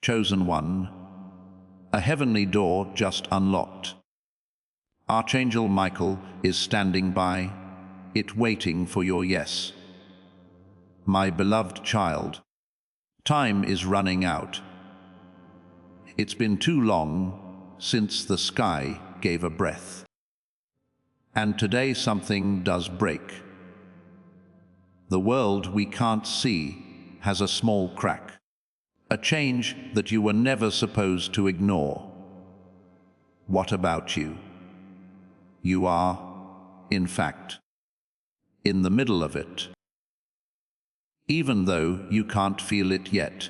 Chosen one, a heavenly door just unlocked. Archangel Michael is standing by it, waiting for your yes. My beloved child, time is running out. It's been too long since the sky gave a breath. And today something does break. The world we can't see has a small crack. A change that you were never supposed to ignore. What about you? You are, in fact, in the middle of it. Even though you can't feel it yet.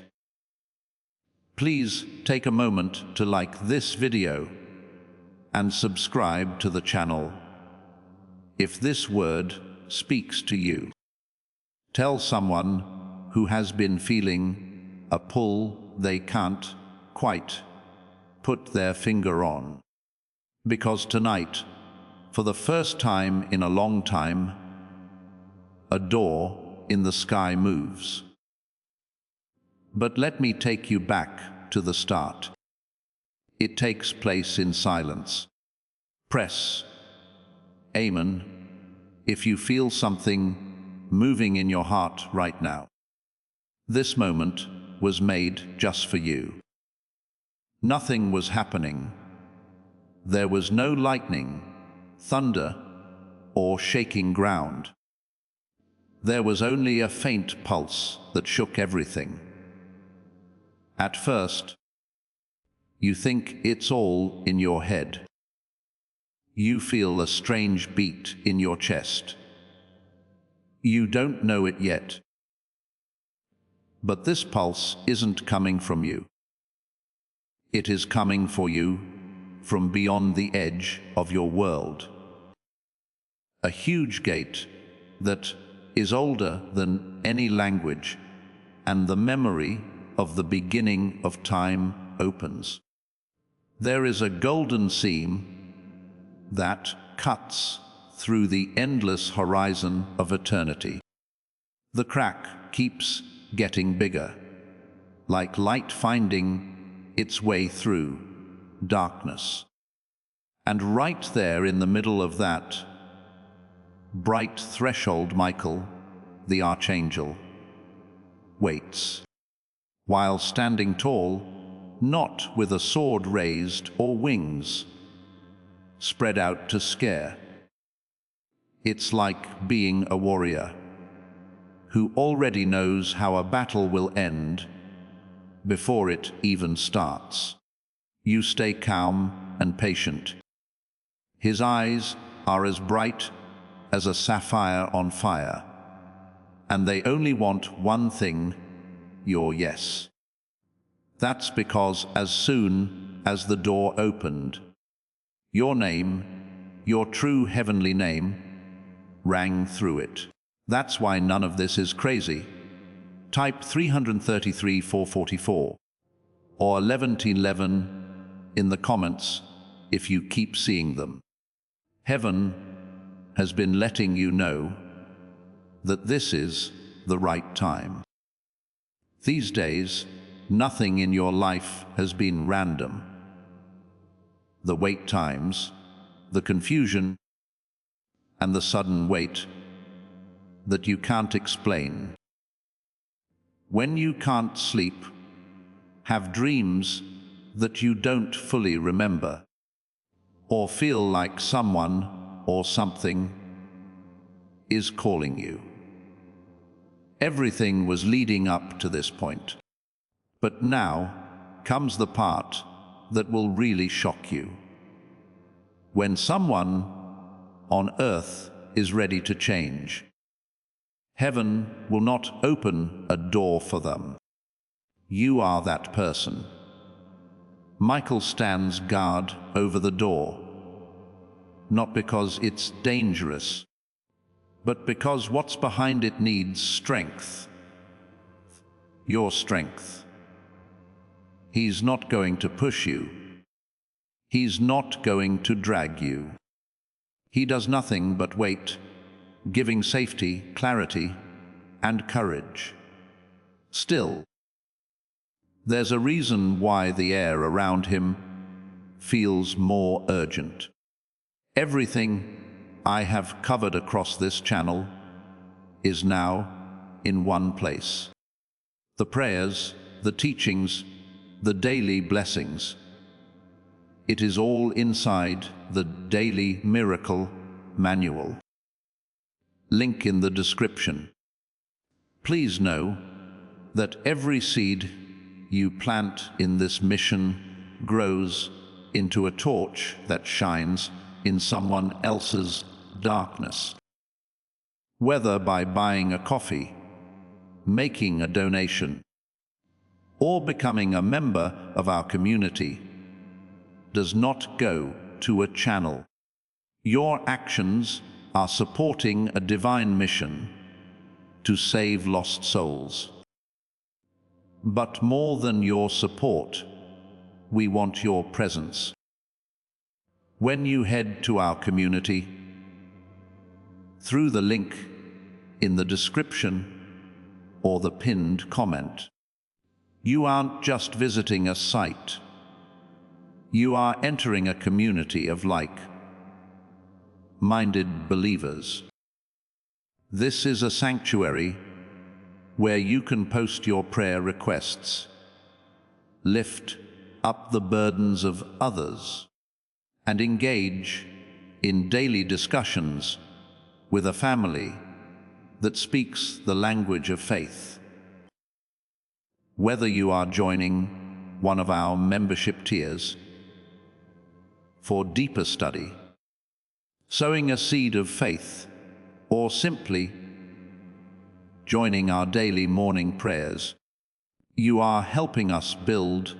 Please take a moment to like this video and subscribe to the channel. If this word speaks to you, tell someone who has been feeling a pull they can't quite put their finger on. Because tonight, for the first time in a long time, a door in the sky moves. But let me take you back to the start. It takes place in silence. Press Amen if you feel something moving in your heart right now. This moment was made just for you. Nothing was happening. There was no lightning, thunder, or shaking ground. There was only a faint pulse that shook everything. At first, you think it's all in your head. You feel a strange beat in your chest. You don't know it yet. But this pulse isn't coming from you. It is coming for you from beyond the edge of your world. A huge gate that is older than any language, and the memory of the beginning of time opens. There is a golden seam that cuts through the endless horizon of eternity. The crack keeps getting bigger, like light finding its way through darkness. And right there in the middle of that bright threshold, Michael, the Archangel, waits, while standing tall, not with a sword raised or wings spread out to scare. It's like being a warrior who already knows how a battle will end before it even starts. You stay calm and patient. His eyes are as bright as a sapphire on fire, and they only want one thing, your yes. That's because as soon as the door opened, your name, your true heavenly name, rang through it. That's why none of this is crazy. Type 333-444 or 1111 in the comments if you keep seeing them. Heaven has been letting you know that this is the right time. These days, nothing in your life has been random. The wait times, the confusion, and the sudden wait that you can't explain. When you can't sleep, have dreams that you don't fully remember, or feel like someone or something is calling you. Everything was leading up to this point. But now comes the part that will really shock you. When someone on earth is ready to change, heaven will not open a door for them. You are that person. Michael stands guard over the door, not because it's dangerous, but because what's behind it needs strength. Your strength. He's not going to push you. He's not going to drag you. He does nothing but wait, giving safety, clarity, and courage. Still, There's a reason why the air around him feels more urgent. Everything I have covered across this channel is now in one place. The prayers, the teachings, the daily blessings. It is all inside the Daily Miracle Manual. Link in the description. Please know that every seed you plant in this mission grows into a torch that shines in someone else's darkness. Whether by buying a coffee, making a donation, or becoming a member of our community, does not go to a channel. Your actions are supporting a divine mission to save lost souls. But more than your support, we want your presence. When you head to our community, through the link in the description or the pinned comment, you aren't just visiting a site. You are entering a community of like-minded believers. This is a sanctuary where you can post your prayer requests, lift up the burdens of others, and engage in daily discussions with a family that speaks the language of faith. Whether you are joining one of our membership tiers for deeper study, sowing a seed of faith, or simply joining our daily morning prayers, you are helping us build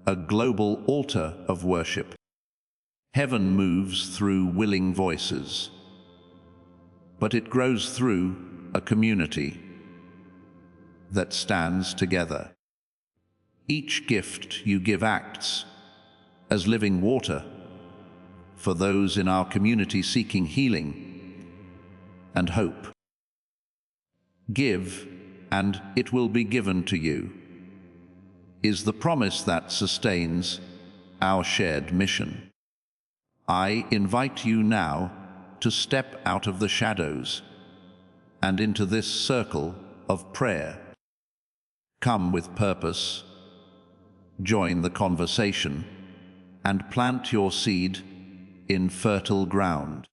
a global altar of worship. Heaven moves through willing voices, but it grows through a community that stands together. Each gift you give acts as living water for those in our community seeking healing and hope. Give, and it will be given to you, is the promise that sustains our shared mission. I invite you now to step out of the shadows and into this circle of prayer. Come with purpose, join the conversation, and plant your seed in fertile ground.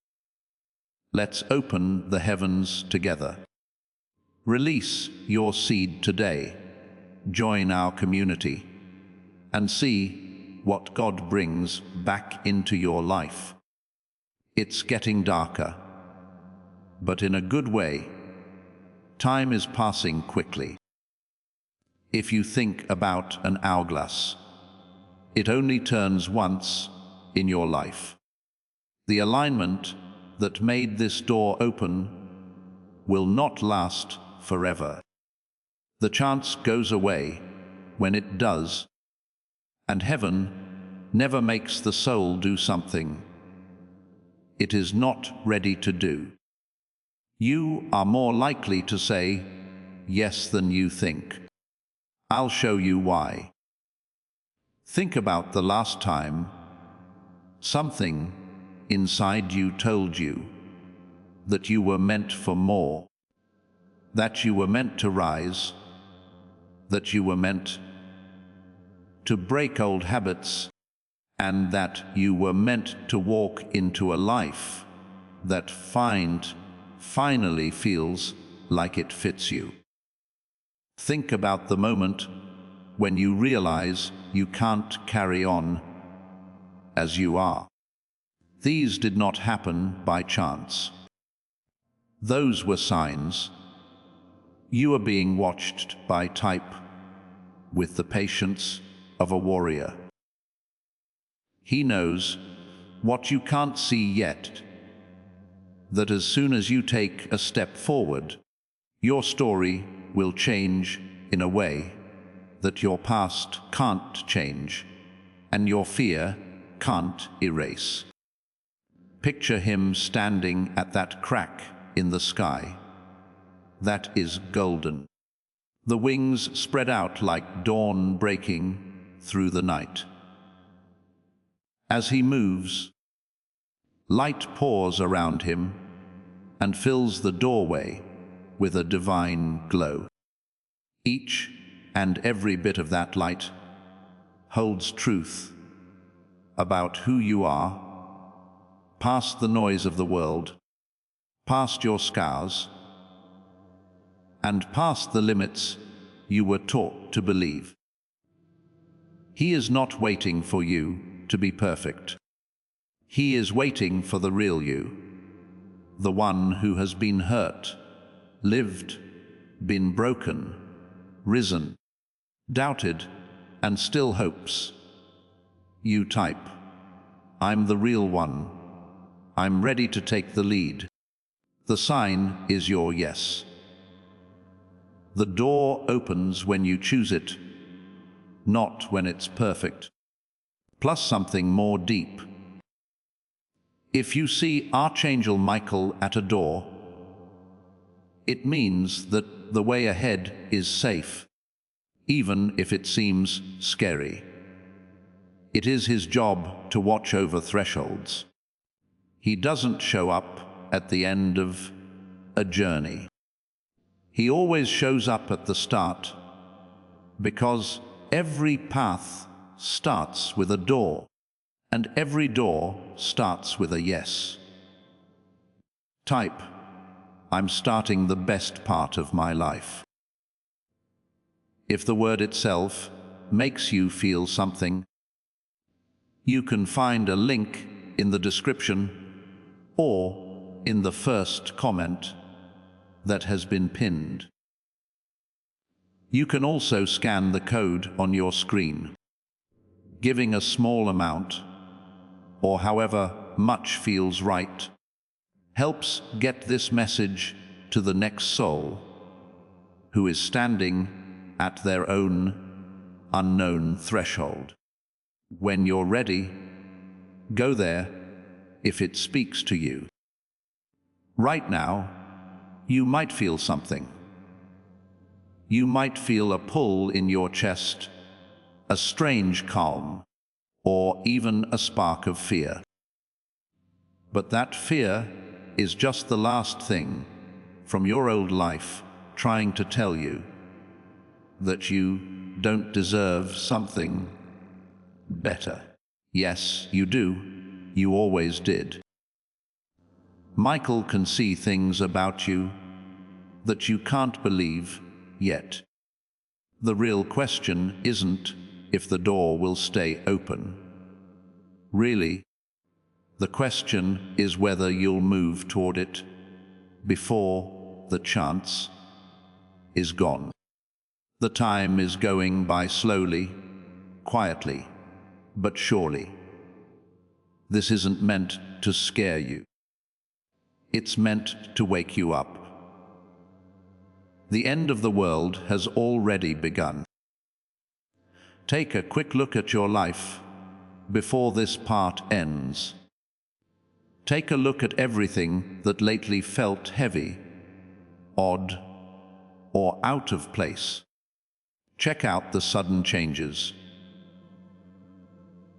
Let's open the heavens together. Release your seed today, join our community, and see what God brings back into your life. It's getting darker, but in a good way. Time is passing quickly. If you think about an hourglass, it only turns once in your life. The alignment that made this door open will not last forever. The chance goes away when it does, and heaven never makes the soul do something it is not ready to do. You are more likely to say yes than you think. I'll show you why. Think about the last time something inside you told you that you were meant for more, that you were meant to rise, that you were meant to break old habits, and that you were meant to walk into a life that finally feels like it fits you. Think about the moment when you realize you can't carry on as you are. These did not happen by chance. Those were signs. You are being watched by type with the patience of a warrior. He knows what you can't see yet, that as soon as you take a step forward, your story will change in a way that your past can't change and your fear can't erase. Picture him standing at that crack in the sky. That is golden. The wings spread out like dawn breaking through the night. As he moves, light pours around him and fills the doorway with a divine glow. Each and every bit of that light holds truth about who you are, past the noise of the world, past your scars, and past the limits you were taught to believe. He is not waiting for you to be perfect. He is waiting for the real you, the one who has been hurt, lived, been broken, risen, doubted, and still hopes. You type, "I'm the real one. I'm ready to take the lead." The sign is your yes. The door opens when you choose it, not when it's perfect. Plus something more deep. If you see Archangel Michael at a door, it means that the way ahead is safe, even if it seems scary. It is his job to watch over thresholds. He doesn't show up at the end of a journey. He always shows up at the start, because every path starts with a door, and every door starts with a yes. Type, "I'm starting the best part of my life." If the word itself makes you feel something, you can find a link in the description or in the first comment that has been pinned. You can also scan the code on your screen. Giving a small amount, or however much feels right, helps get this message to the next soul who is standing at their own unknown threshold. When you're ready, go there if it speaks to you. Right now, you might feel something. You might feel a pull in your chest, a strange calm, or even a spark of fear. But that fear is just the last thing from your old life trying to tell you that you don't deserve something better. Yes, you do. You always did. Michael can see things about you that you can't believe yet. The real question isn't if the door will stay open. Really, the question is whether you'll move toward it before the chance is gone. The time is going by slowly, quietly, but surely. This isn't meant to scare you. It's meant to wake you up. The end of the world has already begun. Take a quick look at your life before this part ends. Take a look at everything that lately felt heavy, odd, or out of place. Check out the sudden changes.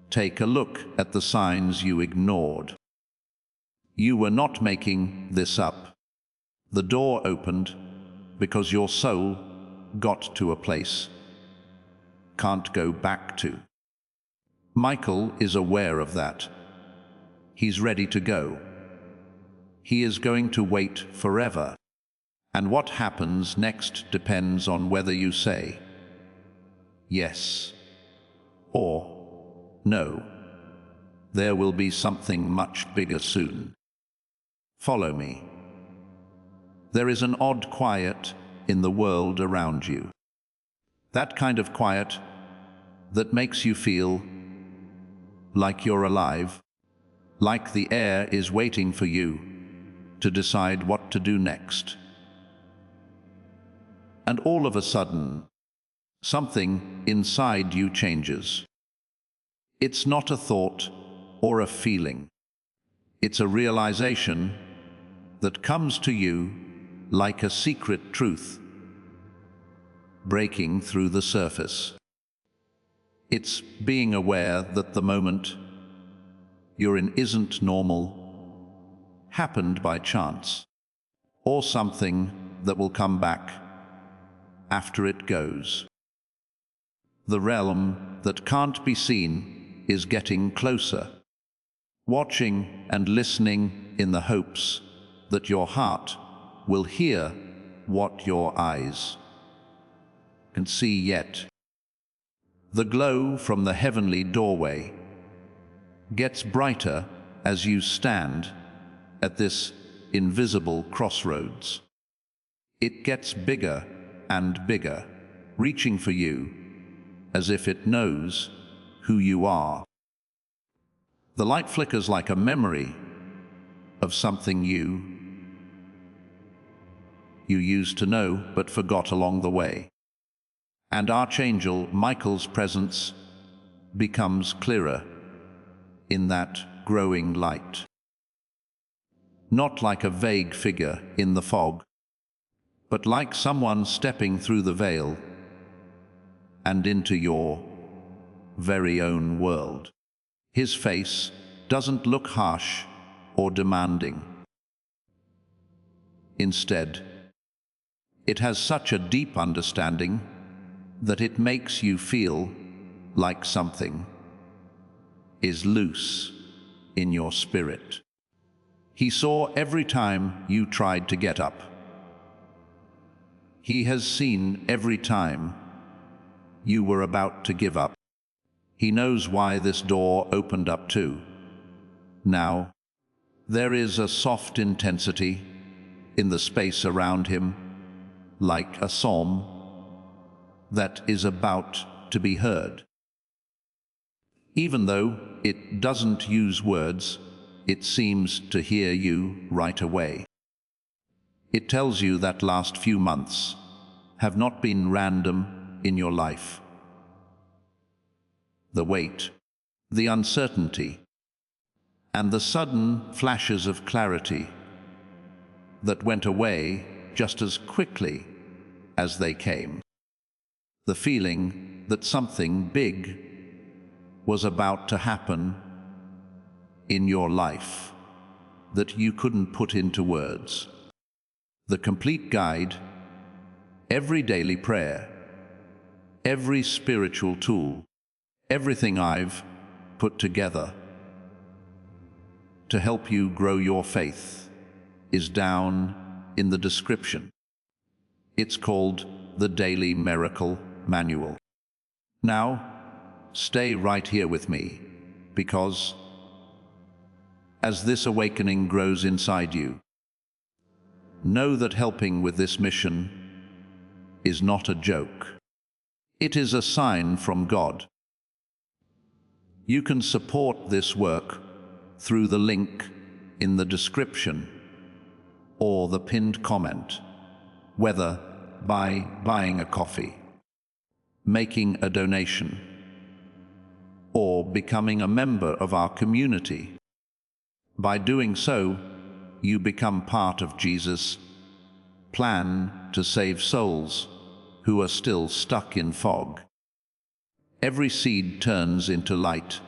Take a look at the signs you ignored. You were not making this up. The door opened because your soul got to a place can't go back to. Michael is aware of that. He's ready to go. He is going to wait forever. And what happens next depends on whether you say yes or no. There will be something much bigger soon. Follow me. There is an odd quiet in the world around you. That kind of quiet that makes you feel like you're alive, like the air is waiting for you to decide what to do next. And all of a sudden, something inside you changes. It's not a thought or a feeling. It's a realization that comes to you like a secret truth. breaking through the surface. It's being aware that the moment you're in isn't normal, happened by chance, or something that will come back after it goes. The realm that can't be seen is getting closer, watching and listening in the hopes that your heart will hear what your eyes can see yet. The glow from the heavenly doorway gets brighter as you stand at this invisible crossroads. It gets bigger and bigger, reaching for you as if it knows who you are. The light flickers like a memory of something you used to know but forgot along the way. And Archangel Michael's presence becomes clearer in that growing light. Not like a vague figure in the fog, but like someone stepping through the veil and into your very own world. His face doesn't look harsh or demanding. Instead, it has such a deep understanding that it makes you feel like something is loose in your spirit. He saw every time you tried to get up. He has seen every time you were about to give up. He knows why this door opened up too. Now, there is a soft intensity in the space around him, like a psalm that is about to be heard. Even though it doesn't use words, it seems to hear you right away. It tells you that last few months have not been random in your life. The weight, the uncertainty, and the sudden flashes of clarity that went away just as quickly as they came. The feeling that something big was about to happen in your life that you couldn't put into words. The complete guide, every daily prayer, every spiritual tool, everything I've put together to help you grow your faith is down in the description. It's called the Daily Miracle Manual. Now, stay right here with me, because as this awakening grows inside you, know that helping with this mission is not a joke. It is a sign from God. You can support this work through the link in the description or the pinned comment, whether by buying a coffee, making a donation, or becoming a member of our community. By doing so, you become part of Jesus' plan to save souls who are still stuck in fog. Every seed turns into light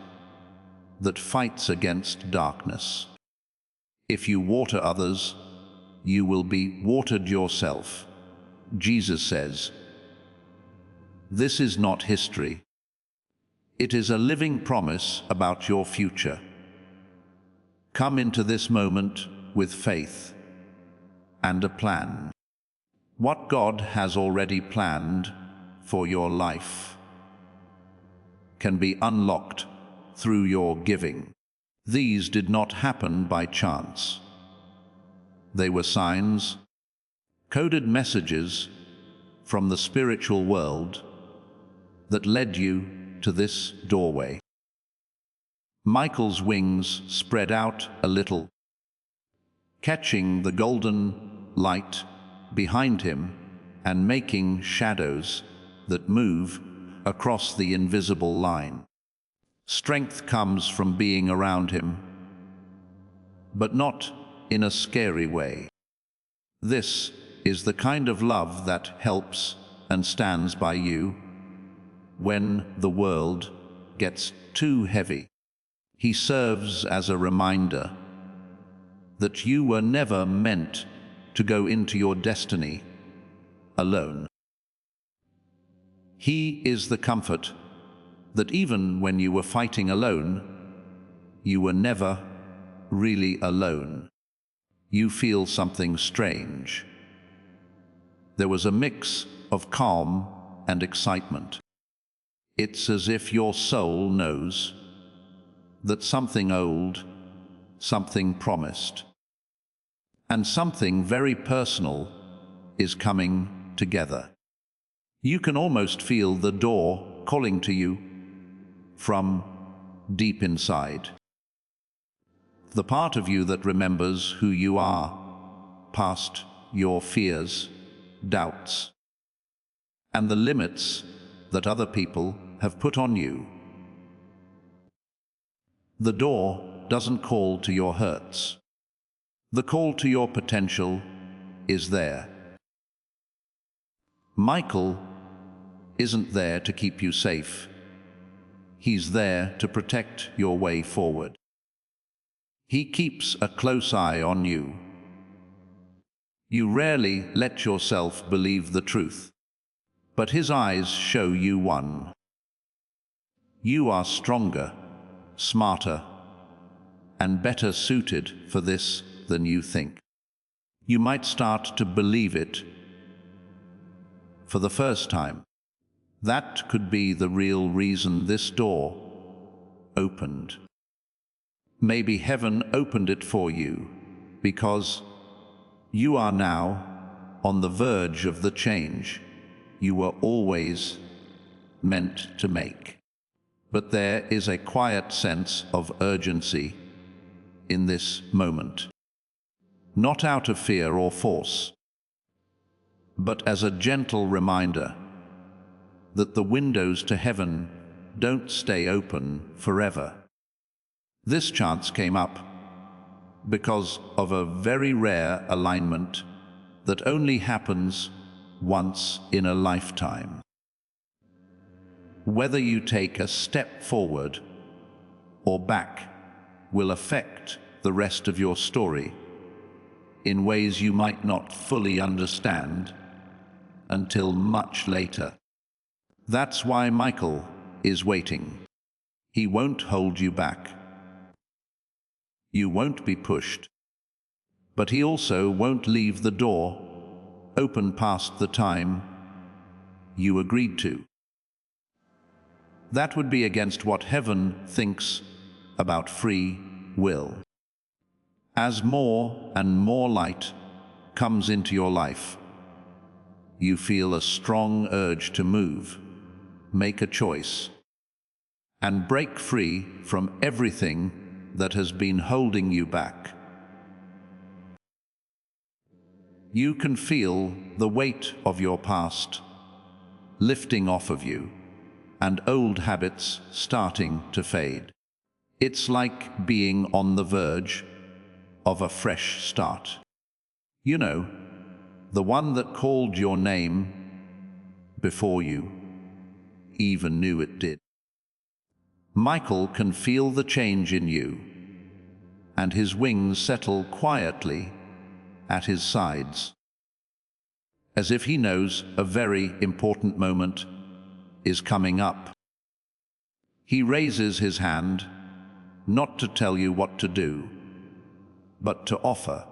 that fights against darkness. If you water others, you will be watered yourself. Jesus says, "This is not history. It is a living promise about your future." Come into this moment with faith and a plan. What God has already planned for your life can be unlocked through your giving. These did not happen by chance. They were signs, coded messages from the spiritual world that led you to this doorway. Michael's wings spread out a little, catching the golden light behind him and making shadows that move across the invisible line. Strength comes from being around him, but not in a scary way. This is the kind of love that helps and stands by you when the world gets too heavy. He serves as a reminder that you were never meant to go into your destiny alone. He is the comfort that even when you were fighting alone, you were never really alone. You feel something strange. There was a mix of calm and excitement. It's as if your soul knows that something old, something promised, and something very personal is coming together. You can almost feel the door calling to you from deep inside. The part of you that remembers who you are, past your fears, doubts, and the limits that other people have put on you. The door doesn't call to your hurts. The call to your potential is there. Michael isn't there to keep you safe. He's there to protect your way forward. He keeps a close eye on you. You rarely let yourself believe the truth, but his eyes show you one. You are stronger, smarter, and better suited for this than you think. You might start to believe it for the first time. That could be the real reason this door opened. Maybe heaven opened it for you because you are now on the verge of the change you were always meant to make. But there is a quiet sense of urgency in this moment, not out of fear or force, but as a gentle reminder that the windows to heaven don't stay open forever. This chance came up because of a very rare alignment that only happens once in a lifetime. Whether you take a step forward or back will affect the rest of your story in ways you might not fully understand until much later. That's why Michael is waiting. He won't hold you back. You won't be pushed. But he also won't leave the door open past the time you agreed to. That would be against what heaven thinks about free will. As more and more light comes into your life, you feel a strong urge to move, make a choice, and break free from everything that has been holding you back. You can feel the weight of your past lifting off of you and old habits starting to fade. It's like being on the verge of a fresh start. You know, the one that called your name before you even knew it did. Michael can feel the change in you, and his wings settle quietly at his sides, as if he knows a very important moment is coming up. He raises his hand, not to tell you what to do, but to offer.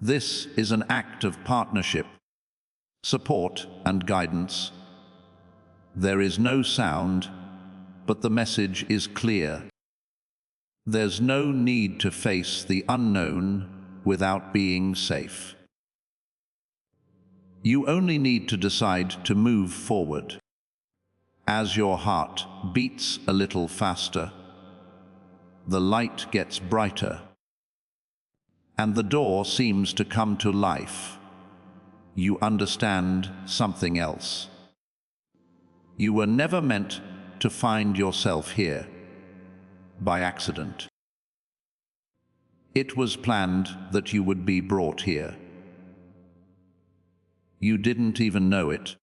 This is an act of partnership, support, and guidance. There is no sound, but the message is clear. There's no need to face the unknown without being safe. You only need to decide to move forward. As your heart beats a little faster, the light gets brighter, and the door seems to come to life. You understand something else. You were never meant to find yourself here by accident. It was planned that you would be brought here. You didn't even know it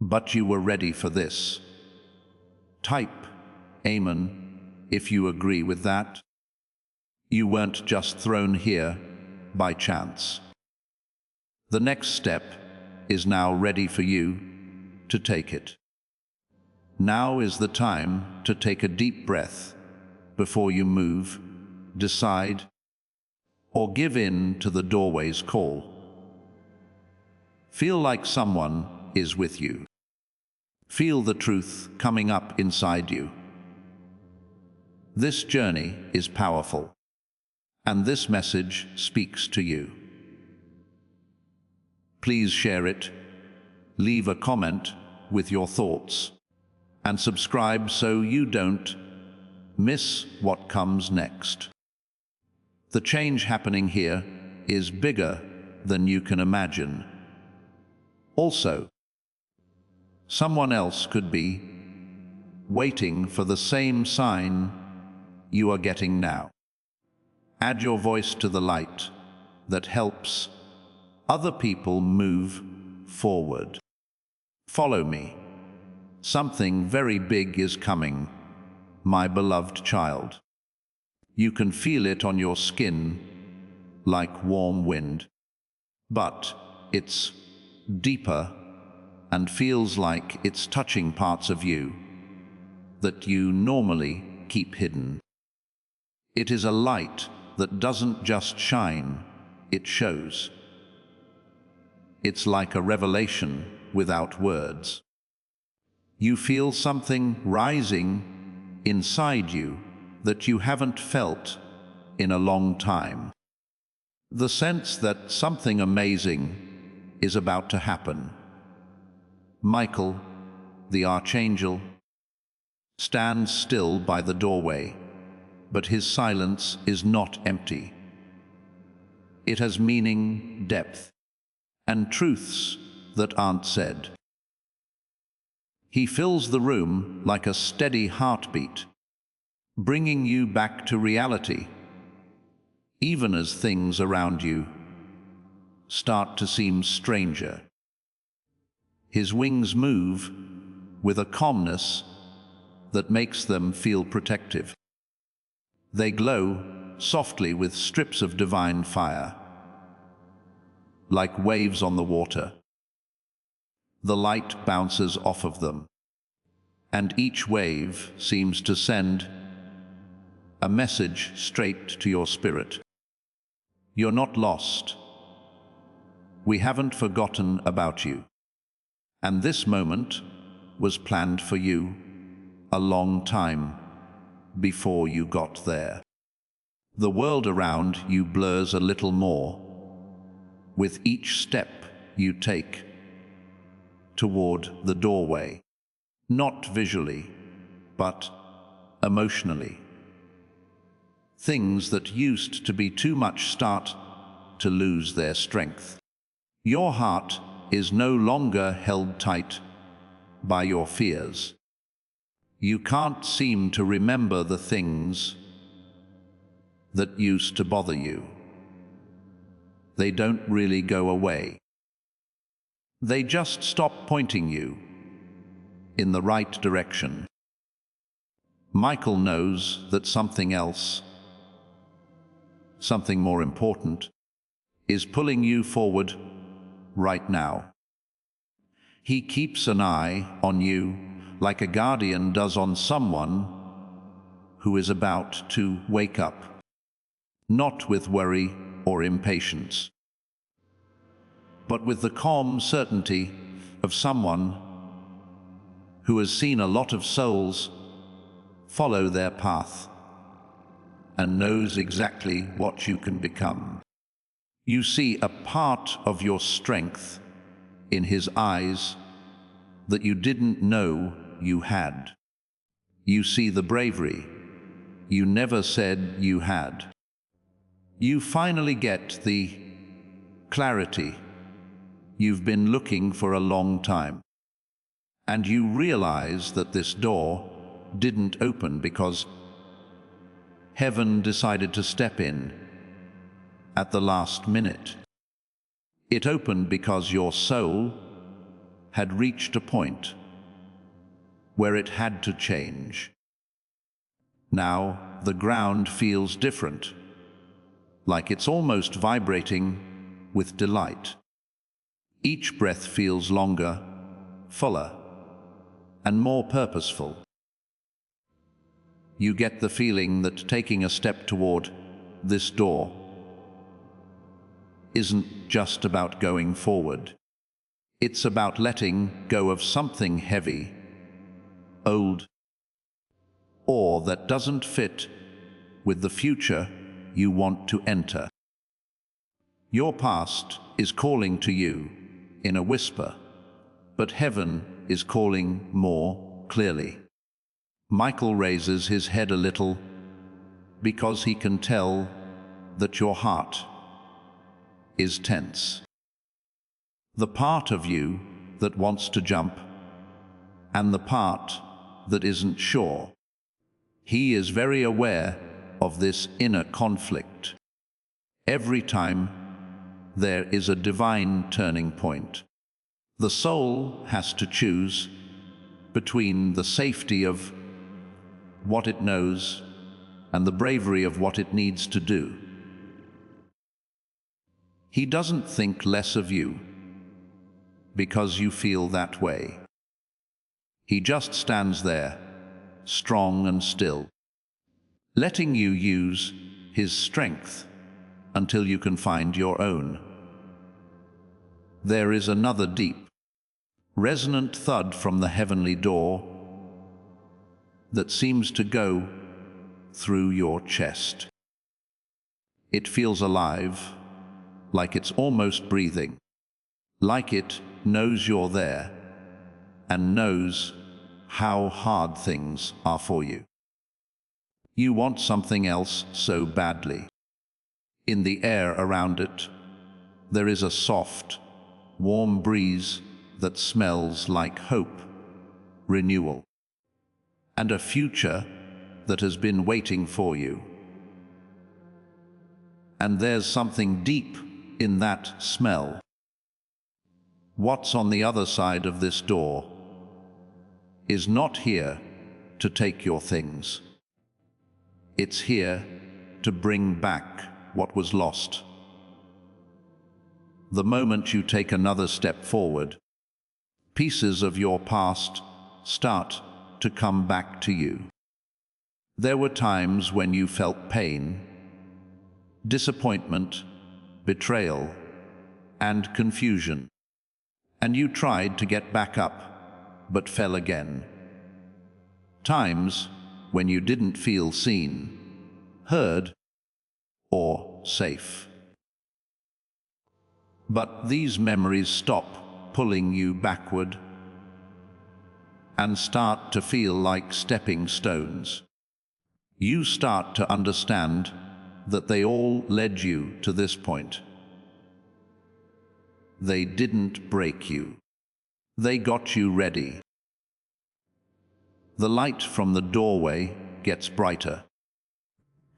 But you were ready for this. Type Amen if you agree with that. You weren't just thrown here by chance. The next step is now ready for you to take it. Now is the time to take a deep breath before you move, decide, or give in to the doorway's call. Feel like someone is with you. Feel the truth coming up inside you. This journey is powerful, and this message speaks to you. Please share it, leave a comment with your thoughts, and subscribe so you don't miss what comes next. The change happening here is bigger than you can imagine. Also, someone else could be waiting for the same sign you are getting now. Add your voice to the light that helps other people move forward. Follow me. Something very big is coming, my beloved child. You can feel it on your skin like warm wind, but it's deeper and feels like it's touching parts of you that you normally keep hidden. It is a light that doesn't just shine, it shows. It's like a revelation without words. You feel something rising inside you that you haven't felt in a long time. The sense that something amazing is about to happen. Michael, the Archangel, stands still by the doorway, but his silence is not empty. It has meaning, depth, and truths that aren't said. He fills the room like a steady heartbeat, bringing you back to reality, even as things around you start to seem stranger. His wings move with a calmness that makes them feel protective. They glow softly with strips of divine fire, like waves on the water. The light bounces off of them, and each wave seems to send a message straight to your spirit. You're not lost. We haven't forgotten about you. And this moment was planned for you a long time before you got there. The world around you blurs a little more with each step you take toward the doorway, not visually, but emotionally. Things that used to be too much start to lose their strength. Your heart is no longer held tight by your fears. You can't seem to remember the things that used to bother you. They don't really go away. They just stop pointing you in the right direction. Michael knows that something else, something more important, is pulling you forward right now. He keeps an eye on you like a guardian does on someone who is about to wake up, not with worry or impatience, but with the calm certainty of someone who has seen a lot of souls follow their path and knows exactly what you can become. You see a part of your strength in his eyes that you didn't know you had. You see the bravery you never said you had. You finally get the clarity you've been looking for a long time. And you realize that this door didn't open because heaven decided to step in at the last minute. It opened because your soul had reached a point where it had to change. Now the ground feels different, like it's almost vibrating with delight. Each breath feels longer, fuller, and more purposeful. You get the feeling that taking a step toward this door isn't just about going forward. It's about letting go of something heavy, old, or that doesn't fit with the future you want to enter. Your past is calling to you in a whisper, but heaven is calling more clearly. Michael raises his head a little because he can tell that your heart is tense. The part of you that wants to jump and the part that isn't sure. He is very aware of this inner conflict. Every time there is a divine turning point, the soul has to choose between the safety of what it knows and the bravery of what it needs to do. He doesn't think less of you because you feel that way. He just stands there, strong and still, letting you use his strength until you can find your own. There is another deep, resonant thud from the heavenly door that seems to go through your chest. It feels alive, like it's almost breathing, like it knows you're there and knows how hard things are for you. You want something else so badly. In the air around it, there is a soft, warm breeze that smells like hope, renewal, and a future that has been waiting for you. And there's something deep in that smell. What's on the other side of this door is not here to take your things. It's here to bring back what was lost. The moment you take another step forward, pieces of your past start to come back to you. There were times when you felt pain, disappointment, betrayal, and confusion, and you tried to get back up, but fell again. Times when you didn't feel seen, heard, or safe. But these memories stop pulling you backward and start to feel like stepping stones. You start to understand that they all led you to this point. They didn't break you. They got you ready. The light from the doorway gets brighter,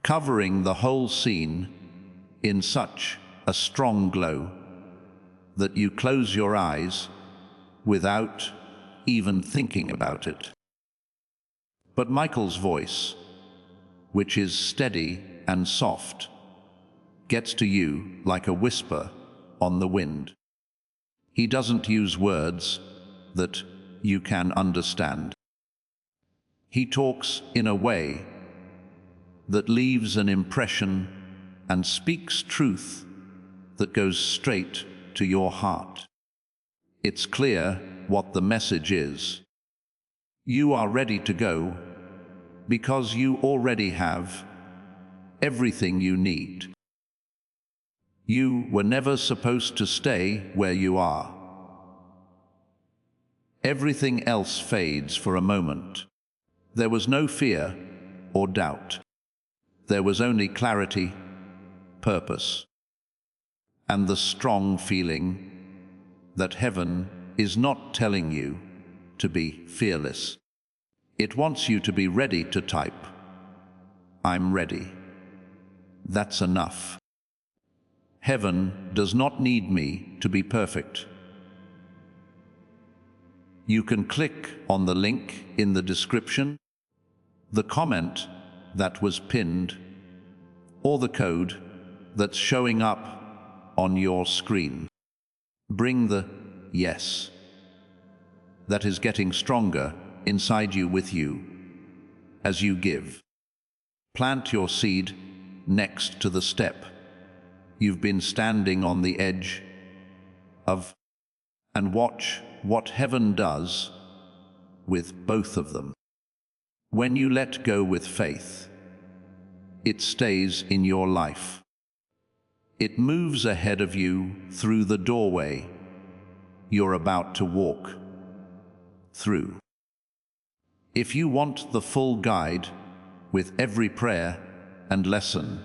covering the whole scene in such a strong glow that you close your eyes without even thinking about it. But Michael's voice, which is steady and soft, gets to you like a whisper on the wind. He doesn't use words that you can understand. He talks in a way that leaves an impression and speaks truth that goes straight to your heart. It's clear what the message is. You are ready to go because you already have everything you need. You were never supposed to stay where you are. Everything else fades for a moment. There was no fear or doubt. There was only clarity, purpose, and the strong feeling that heaven is not telling you to be fearless. It wants you to be ready to type, "I'm ready." That's enough. Heaven does not need me to be perfect. You can click on the link in the description, the comment that was pinned, or the code that's showing up on your screen. Bring the yes that is getting stronger inside you with you as you give. Plant your seed next to the step you've been standing on the edge of, and watch what heaven does with both of them. When you let go with faith, it stays in your life. It moves ahead of you through the doorway you're about to walk through. If you want the full guide with every prayer and lesson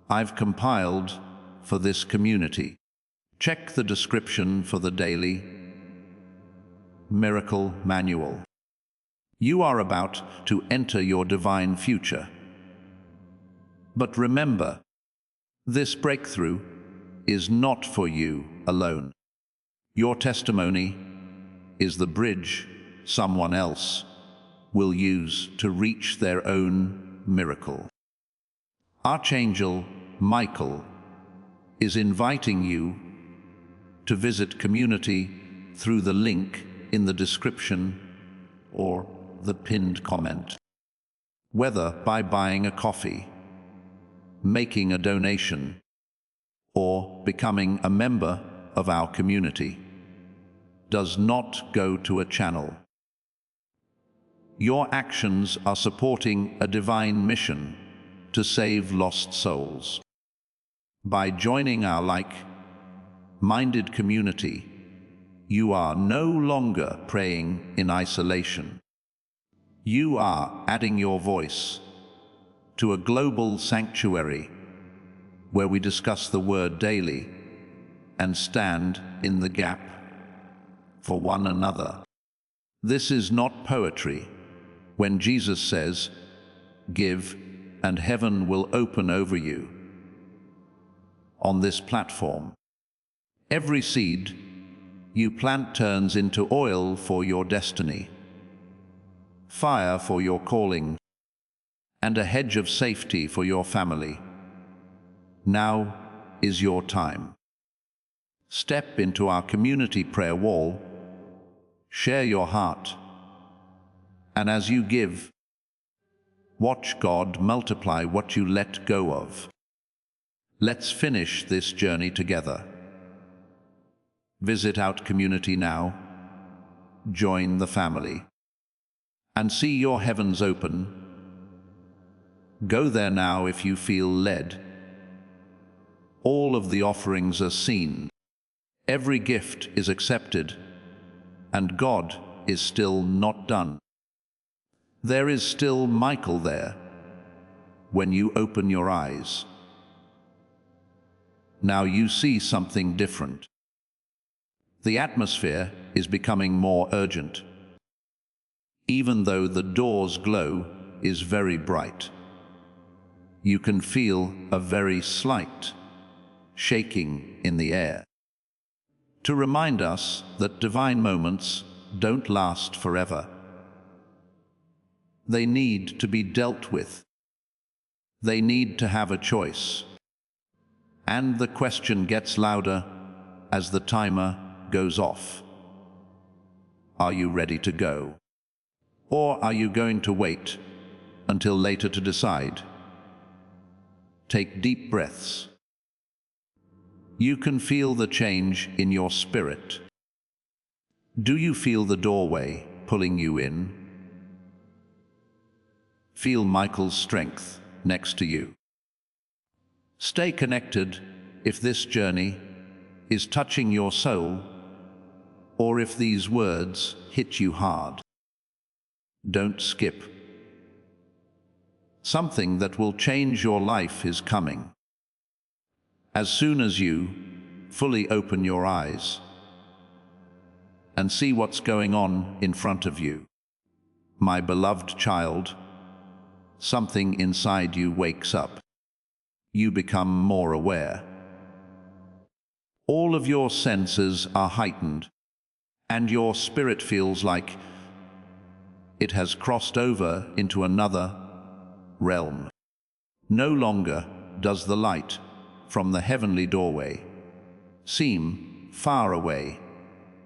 I've compiled for this community, check the description for the daily Miracle Manual. You are about to enter your divine future. But remember, this breakthrough is not for you alone. Your testimony is the bridge someone else will use to reach their own miracle. Archangel Michael is inviting you to visit community through the link in the description or the pinned comment. Whether by buying a coffee, making a donation, or becoming a member of our community, does not go to a channel. Your actions are supporting a divine mission to save lost souls. By joining our like-minded community, you are no longer praying in isolation. You are adding your voice to a global sanctuary where we discuss the Word daily and stand in the gap for one another. This is not poetry when Jesus says, "Give, and heaven will open over you." On this platform, every seed you plant turns into oil for your destiny, fire for your calling, and a hedge of safety for your family. Now is your time. Step into our community prayer wall, share your heart, and as you give, watch God multiply what you let go of. Let's finish this journey together. Visit our community now, join the family, and see your heavens open. Go there now if you feel led. All of the offerings are seen. Every gift is accepted, and God is still not done. There is still Michael there when you open your eyes. Now you see something different. The atmosphere is becoming more urgent. Even though the door's glow is very bright, you can feel a very slight shaking in the air, to remind us that divine moments don't last forever. They need to be dealt with. They need to have a choice. And the question gets louder as the timer goes off. Are you ready to go? Or are you going to wait until later to decide? Take deep breaths. You can feel the change in your spirit. Do you feel the doorway pulling you in? Feel Michael's strength next to you. Stay connected if this journey is touching your soul, or if these words hit you hard. Don't skip. Something that will change your life is coming. As soon as you fully open your eyes and see what's going on in front of you, my beloved child, something inside you wakes up. You become more aware. All of your senses are heightened, and your spirit feels like it has crossed over into another realm. No longer does the light from the heavenly doorway seem far away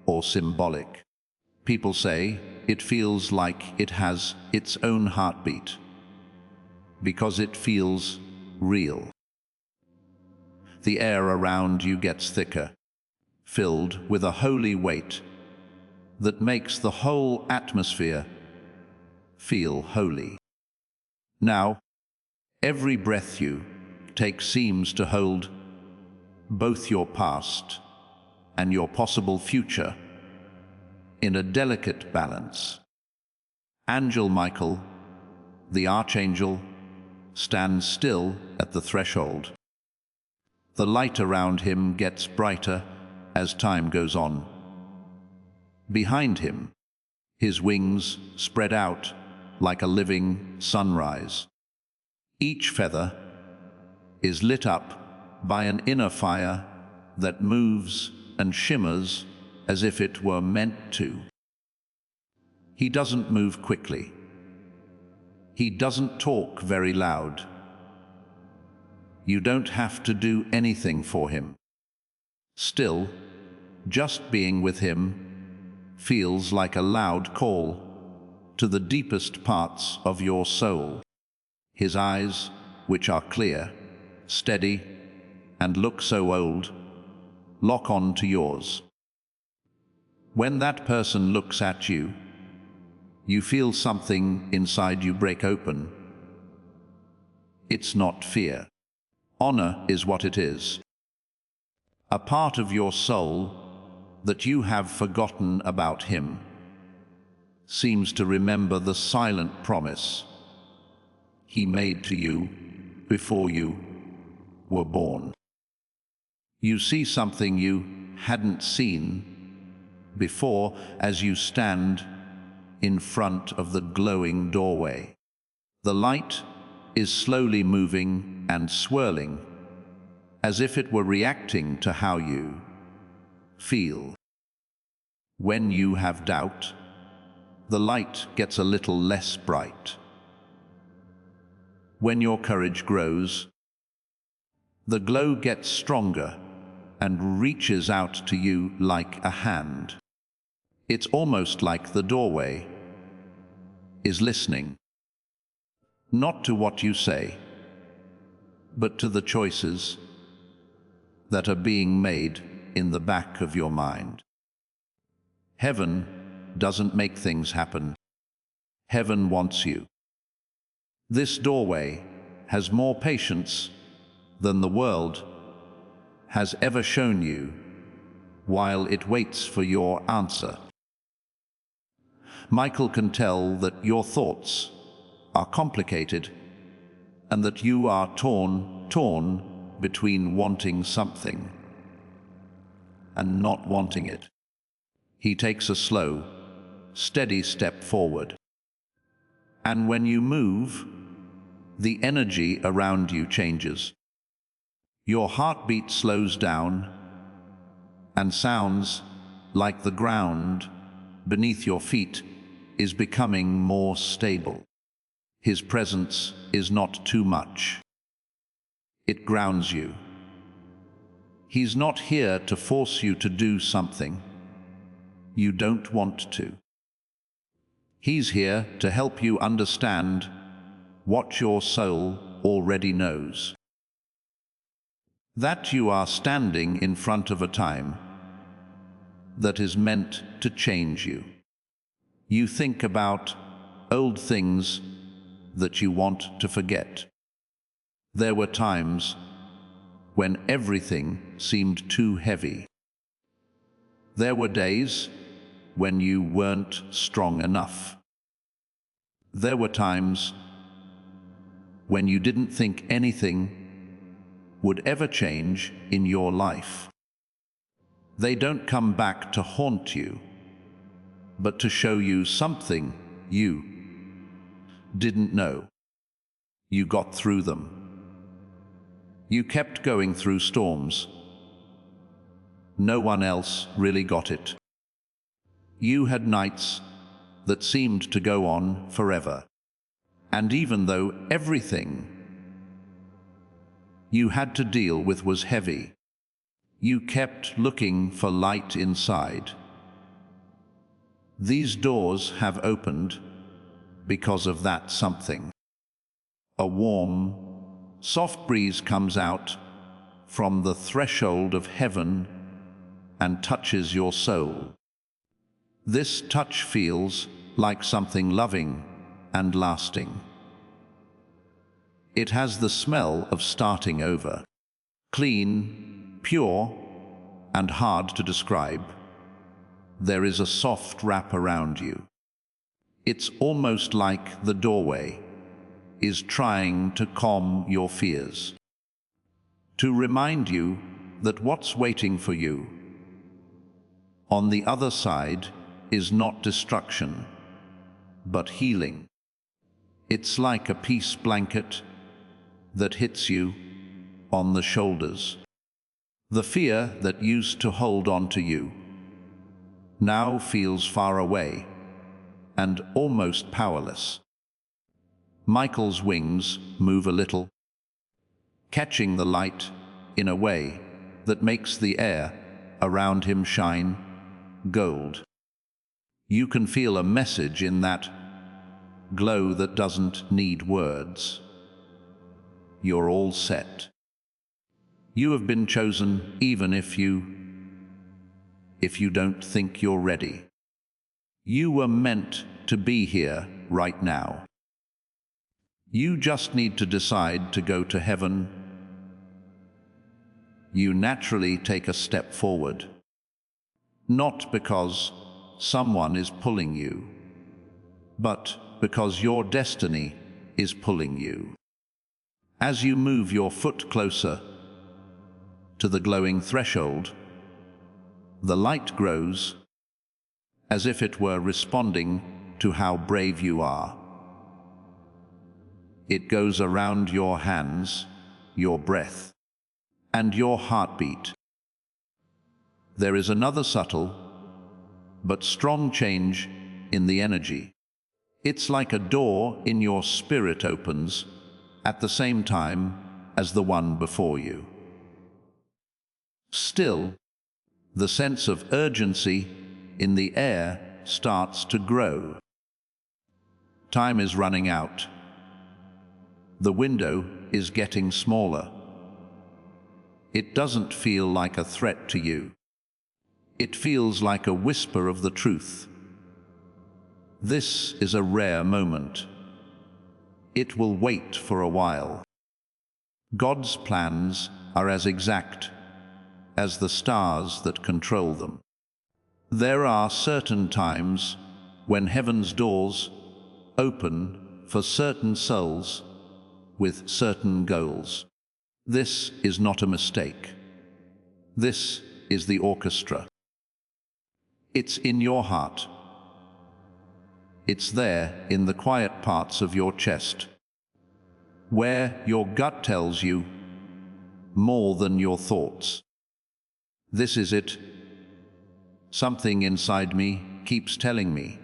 or symbolic. People say it feels like it has its own heartbeat because it feels real. The air around you gets thicker, filled with a holy weight that makes the whole atmosphere feel holy. Now, every breath you take seems to hold both your past and your possible future in a delicate balance. Angel Michael, the Archangel, stands still at the threshold. The light around him gets brighter as time goes on. Behind him, his wings spread out like a living sunrise. Each feather is lit up by an inner fire that moves and shimmers as if it were meant to. He doesn't move quickly. He doesn't talk very loud. You don't have to do anything for him. Still, just being with him feels like a loud call to the deepest parts of your soul. His eyes, which are clear, steady, and look so old, lock on to yours. When that person looks at you, you feel something inside you break open. It's not fear. Honor is what it is. A part of your soul that you have forgotten about him seems to remember the silent promise he made to you before you were born. You see something you hadn't seen before as you stand in front of the glowing doorway. The light is slowly moving and swirling, as if it were reacting to how you feel. When you have doubt, the light gets a little less bright. When your courage grows, the glow gets stronger and reaches out to you like a hand. It's almost like the doorway is listening, not to what you say, but to the choices that are being made in the back of your mind. Heaven doesn't make things happen. Heaven wants you. This doorway has more patience than the world has ever shown you while it waits for your answer. Michael can tell that your thoughts are complicated and that you are torn between wanting something and not wanting it. He takes a slow, steady step forward. And when you move, the energy around you changes. Your heartbeat slows down and sounds like the ground beneath your feet is becoming more stable. His presence is not too much. It grounds you. He's not here to force you to do something you don't want to. He's here to help you understand what your soul already knows. That you are standing in front of a time that is meant to change you. You think about old things that you want to forget. There were times when everything seemed too heavy. There were days when you weren't strong enough. There were times when you didn't think anything would ever change in your life. They don't come back to haunt you, but to show you something you didn't know. You got through them. You kept going through storms. No one else really got it. You had nights that seemed to go on forever. And even though everything you had to deal with was heavy, you kept looking for light inside. These doors have opened because of that something. A warm, soft breeze comes out from the threshold of heaven and touches your soul. This touch feels like something loving and lasting. It has the smell of starting over, clean, pure, and hard to describe. There is a soft wrap around you. It's almost like the doorway is trying to calm your fears, to remind you that what's waiting for you on the other side is not destruction, but healing. It's like a peace blanket that hits you on the shoulders. The fear that used to hold on to you now feels far away and almost powerless. Michael's wings move a little, catching the light in a way that makes the air around him shine gold. You can feel a message in that glow that doesn't need words. You're all set. You have been chosen even if you don't think you're ready. You were meant to be here right now. You just need to decide to go to heaven. You naturally take a step forward, not because someone is pulling you, but because your destiny is pulling you. As you move your foot closer to the glowing threshold, the light grows as if it were responding to how brave you are. It goes around your hands, your breath, and your heartbeat. There is another subtle but strong change in the energy. It's like a door in your spirit opens at the same time as the one before you. Still, the sense of urgency in the air starts to grow. Time is running out. The window is getting smaller. It doesn't feel like a threat to you. It feels like a whisper of the truth. This is a rare moment. It will wait for a while. God's plans are as exact as the stars that control them. There are certain times when heaven's doors open for certain souls with certain goals. This is not a mistake. This is the orchestra. It's in your heart. It's there in the quiet parts of your chest, where your gut tells you more than your thoughts. This is it. Something inside me keeps telling me.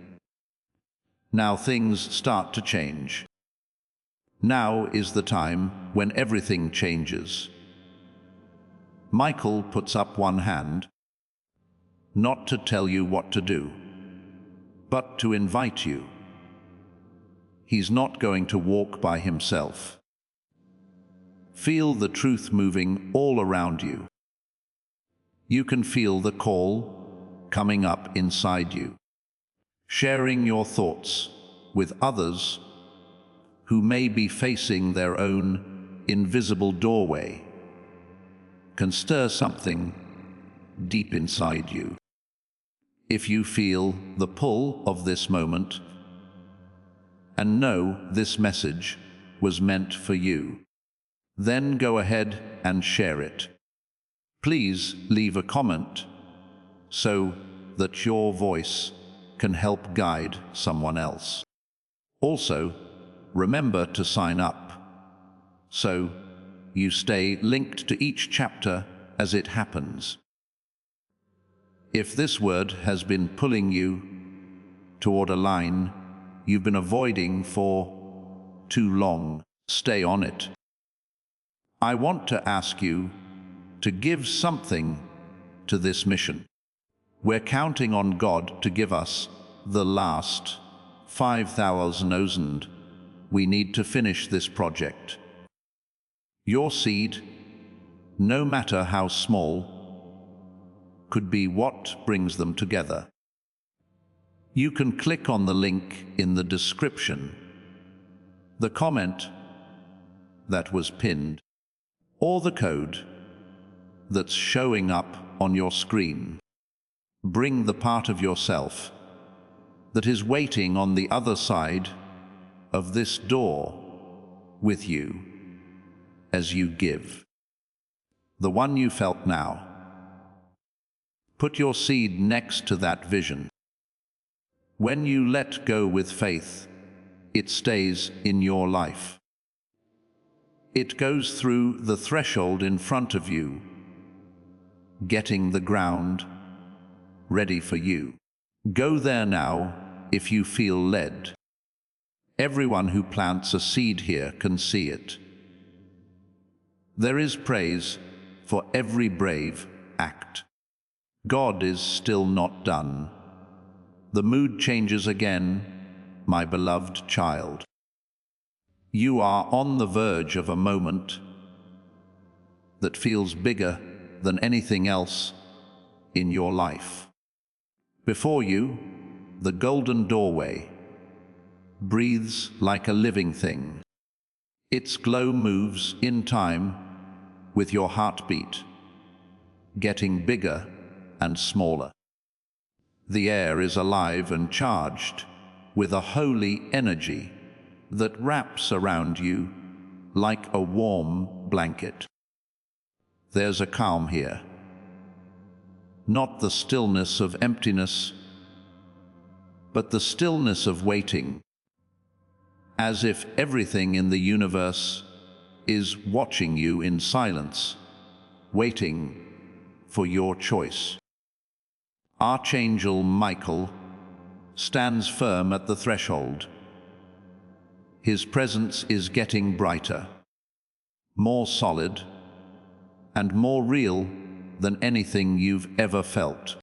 Now things start to change. Now is the time when everything changes. Michael puts up one hand, not to tell you what to do, but to invite you. He's not going to walk by himself. Feel the truth moving all around you. You can feel the call coming up inside you. Sharing your thoughts with others who may be facing their own invisible doorway can stir something deep inside you. If you feel the pull of this moment and know this message was meant for you, then go ahead and share it. Please leave a comment so that your voice can help guide someone else. Also, remember to sign up so you stay linked to each chapter as it happens. If this word has been pulling you toward a line you've been avoiding for too long, stay on it. I want to ask you to give something to this mission. We're counting on God to give us the last 5,000. We need to finish this project. Your seed, no matter how small, could be what brings them together. You can click on the link in the description, the comment that was pinned, or the code that's showing up on your screen. Bring the part of yourself that is waiting on the other side of this door with you as you give. The one you felt now. Put your seed next to that vision. When you let go with faith, it stays in your life. It goes through the threshold in front of you, getting the ground ready for you. Go there now if you feel led. Everyone who plants a seed here can see it. There is praise for every brave act. God is still not done. The mood changes again, my beloved child. You are on the verge of a moment that feels bigger than anything else in your life. Before you, the golden doorway breathes like a living thing. Its glow moves in time with your heartbeat, getting bigger and smaller. The air is alive and charged with a holy energy that wraps around you like a warm blanket. There's a calm here, not the stillness of emptiness, but the stillness of waiting, as if everything in the universe is watching you in silence, waiting for your choice. Archangel Michael stands firm at the threshold. His presence is getting brighter, more solid, and more real than anything you've ever felt.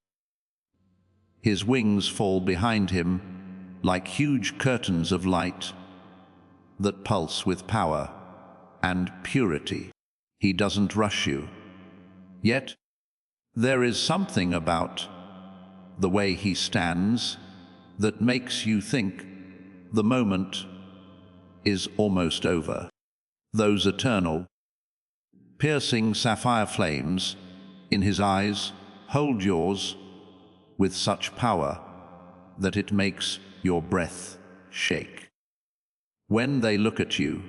His wings fall behind him like huge curtains of light that pulse with power and purity. He doesn't rush you. Yet, there is something about the way he stands that makes you think the moment is almost over. Those eternal, piercing sapphire flames in his eyes hold yours with such power that it makes your breath shake. When they look at you,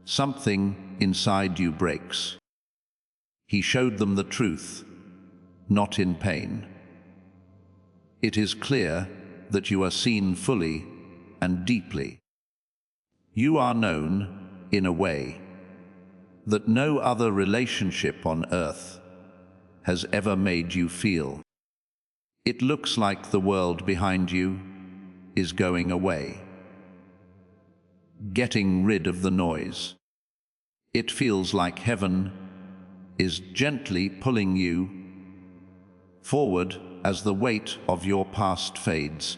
something inside you breaks. He showed them the truth, not in pain. It is clear that you are seen fully and deeply. You are known in a way that no other relationship on earth has ever made you feel. It looks like the world behind you is going away, getting rid of the noise. It feels like heaven is gently pulling you forward as the weight of your past fades.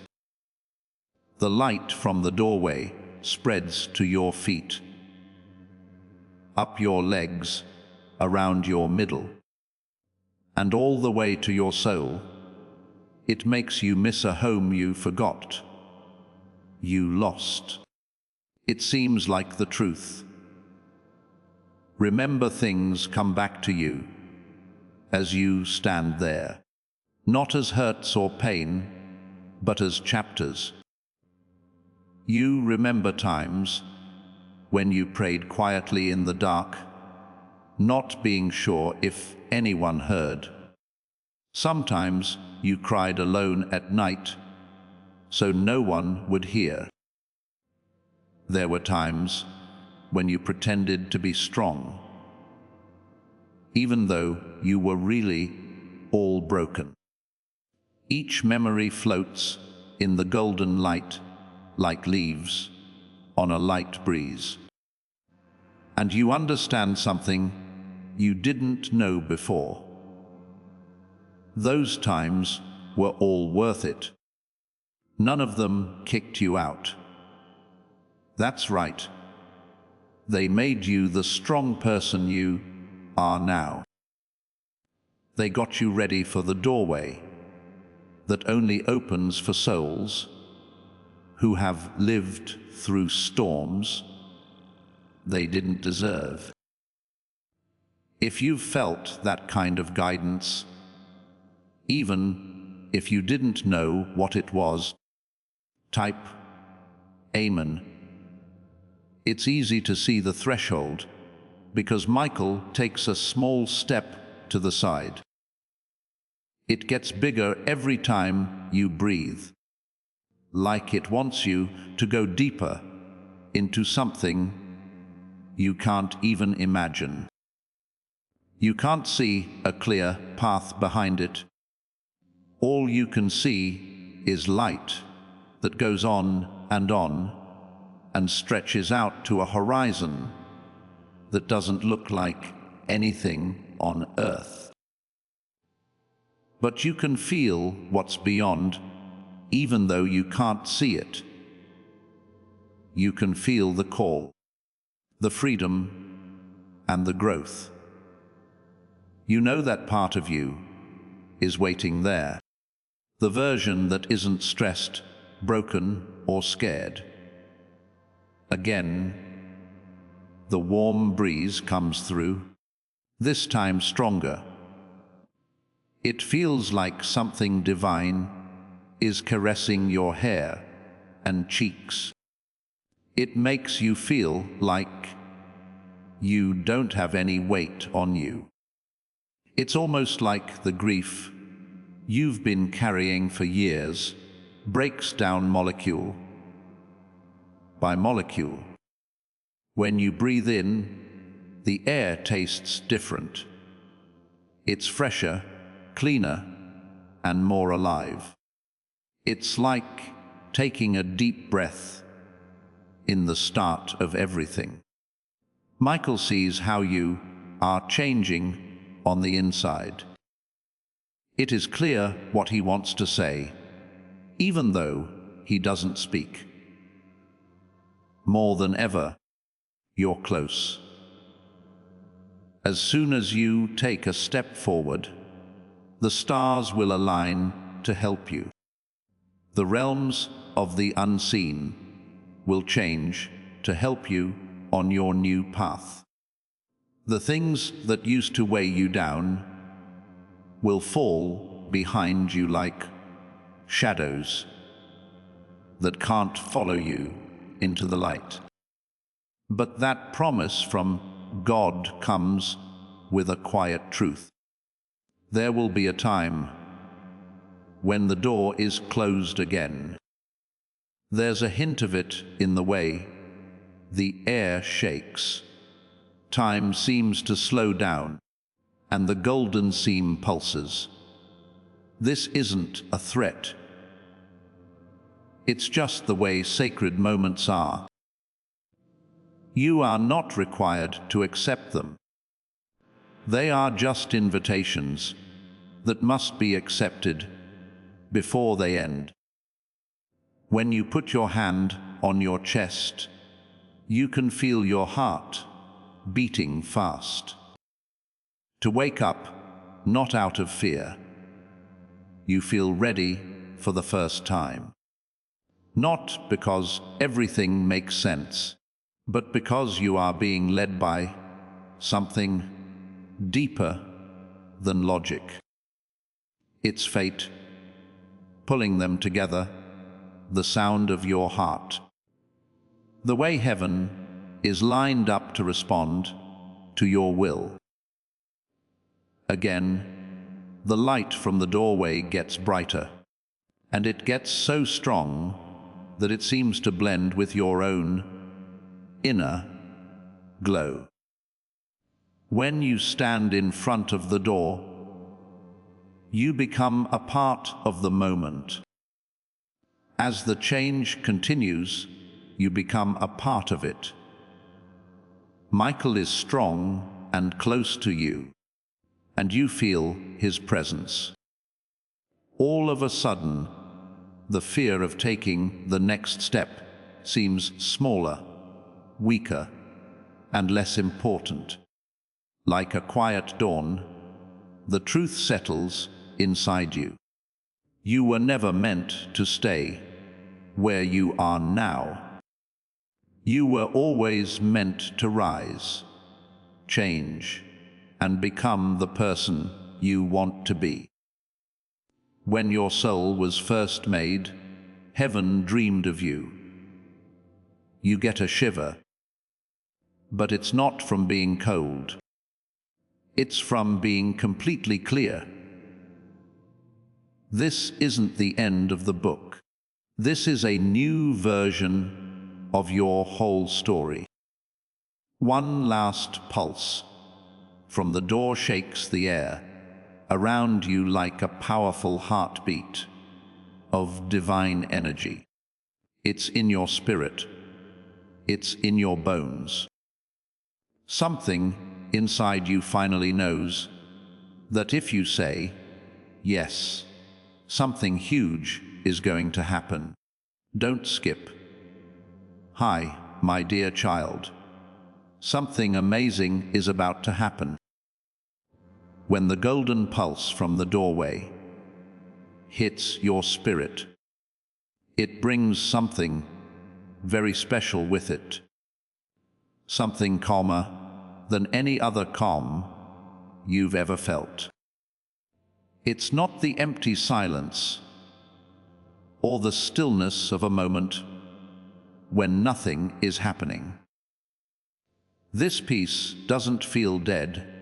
The light from the doorway spreads to your feet, up your legs, around your middle, and all the way to your soul. It makes you miss a home you forgot, you lost. It seems like the truth. Remember, things come back to you as you stand there, not as hurts or pain, but as chapters. You remember times when you prayed quietly in the dark, not being sure if anyone heard. Sometimes you cried alone at night, so no one would hear. There were times when you pretended to be strong, even though you were really all broken. Each memory floats in the golden light like leaves on a light breeze. And you understand something you didn't know before. Those times were all worth it. None of them kicked you out. That's right. They made you the strong person you are now. They got you ready for the doorway that only opens for souls who have lived through storms they didn't deserve. If you've felt that kind of guidance, even if you didn't know what it was, type Amen. It's easy to see the threshold because Michael takes a small step to the side. It gets bigger every time you breathe, like it wants you to go deeper into something you can't even imagine. You can't see a clear path behind it. All you can see is light that goes on and stretches out to a horizon that doesn't look like anything on Earth. But you can feel what's beyond, even though you can't see it. You can feel the call, the freedom, and the growth. You know that part of you is waiting there, the version that isn't stressed, broken, or scared. Again, the warm breeze comes through, this time stronger. It feels like something divine is caressing your hair and cheeks. It makes you feel like you don't have any weight on you. It's almost like the grief you've been carrying for years breaks down molecule by molecule. When you breathe in, the air tastes different. It's fresher, cleaner, and more alive. It's like taking a deep breath in the start of everything. Michael sees how you are changing on the inside. It is clear what he wants to say, even though he doesn't speak. More than ever, you're close. As soon as you take a step forward, the stars will align to help you. The realms of the unseen will change to help you on your new path. The things that used to weigh you down will fall behind you like shadows that can't follow you into the light. But that promise from God comes with a quiet truth. There will be a time when the door is closed again. There's a hint of it in the way the air shakes. Time seems to slow down, and the golden seam pulses. This isn't a threat. It's just the way sacred moments are. You are not required to accept them. They are just invitations that must be accepted before they end. When you put your hand on your chest, you can feel your heart beating fast. To wake up, not out of fear. You feel ready for the first time. Not because everything makes sense, but because you are being led by something deeper than logic. It's fate pulling them together, the sound of your heart. The way heaven is lined up to respond to your will. Again, the light from the doorway gets brighter, and it gets so strong that it seems to blend with your own inner glow. When you stand in front of the door, You become a part of the moment. As the change continues, you become a part of it. Michael is strong and close to you, and you feel his presence. All of a sudden, the fear of taking the next step seems smaller, weaker, and less important. Like a quiet dawn, the truth settles inside you. You were never meant to stay where you are now. You were always meant to rise, change, and become the person you want to be. When your soul was first made, heaven dreamed of you. You get a shiver, but it's not from being cold. It's from being completely clear. This isn't the end of the book. This is a new version of your whole story. One last pulse from the door shakes the air around you like a powerful heartbeat of divine energy. It's in your spirit. It's in your bones. Something inside you finally knows that if you say yes, something huge is going to happen. Don't skip. Hi, my dear child. Something amazing is about to happen. When the golden pulse from the doorway hits your spirit, it brings something very special with it. Something calmer than any other calm you've ever felt. It's not the empty silence or the stillness of a moment when nothing is happening. This peace doesn't feel dead.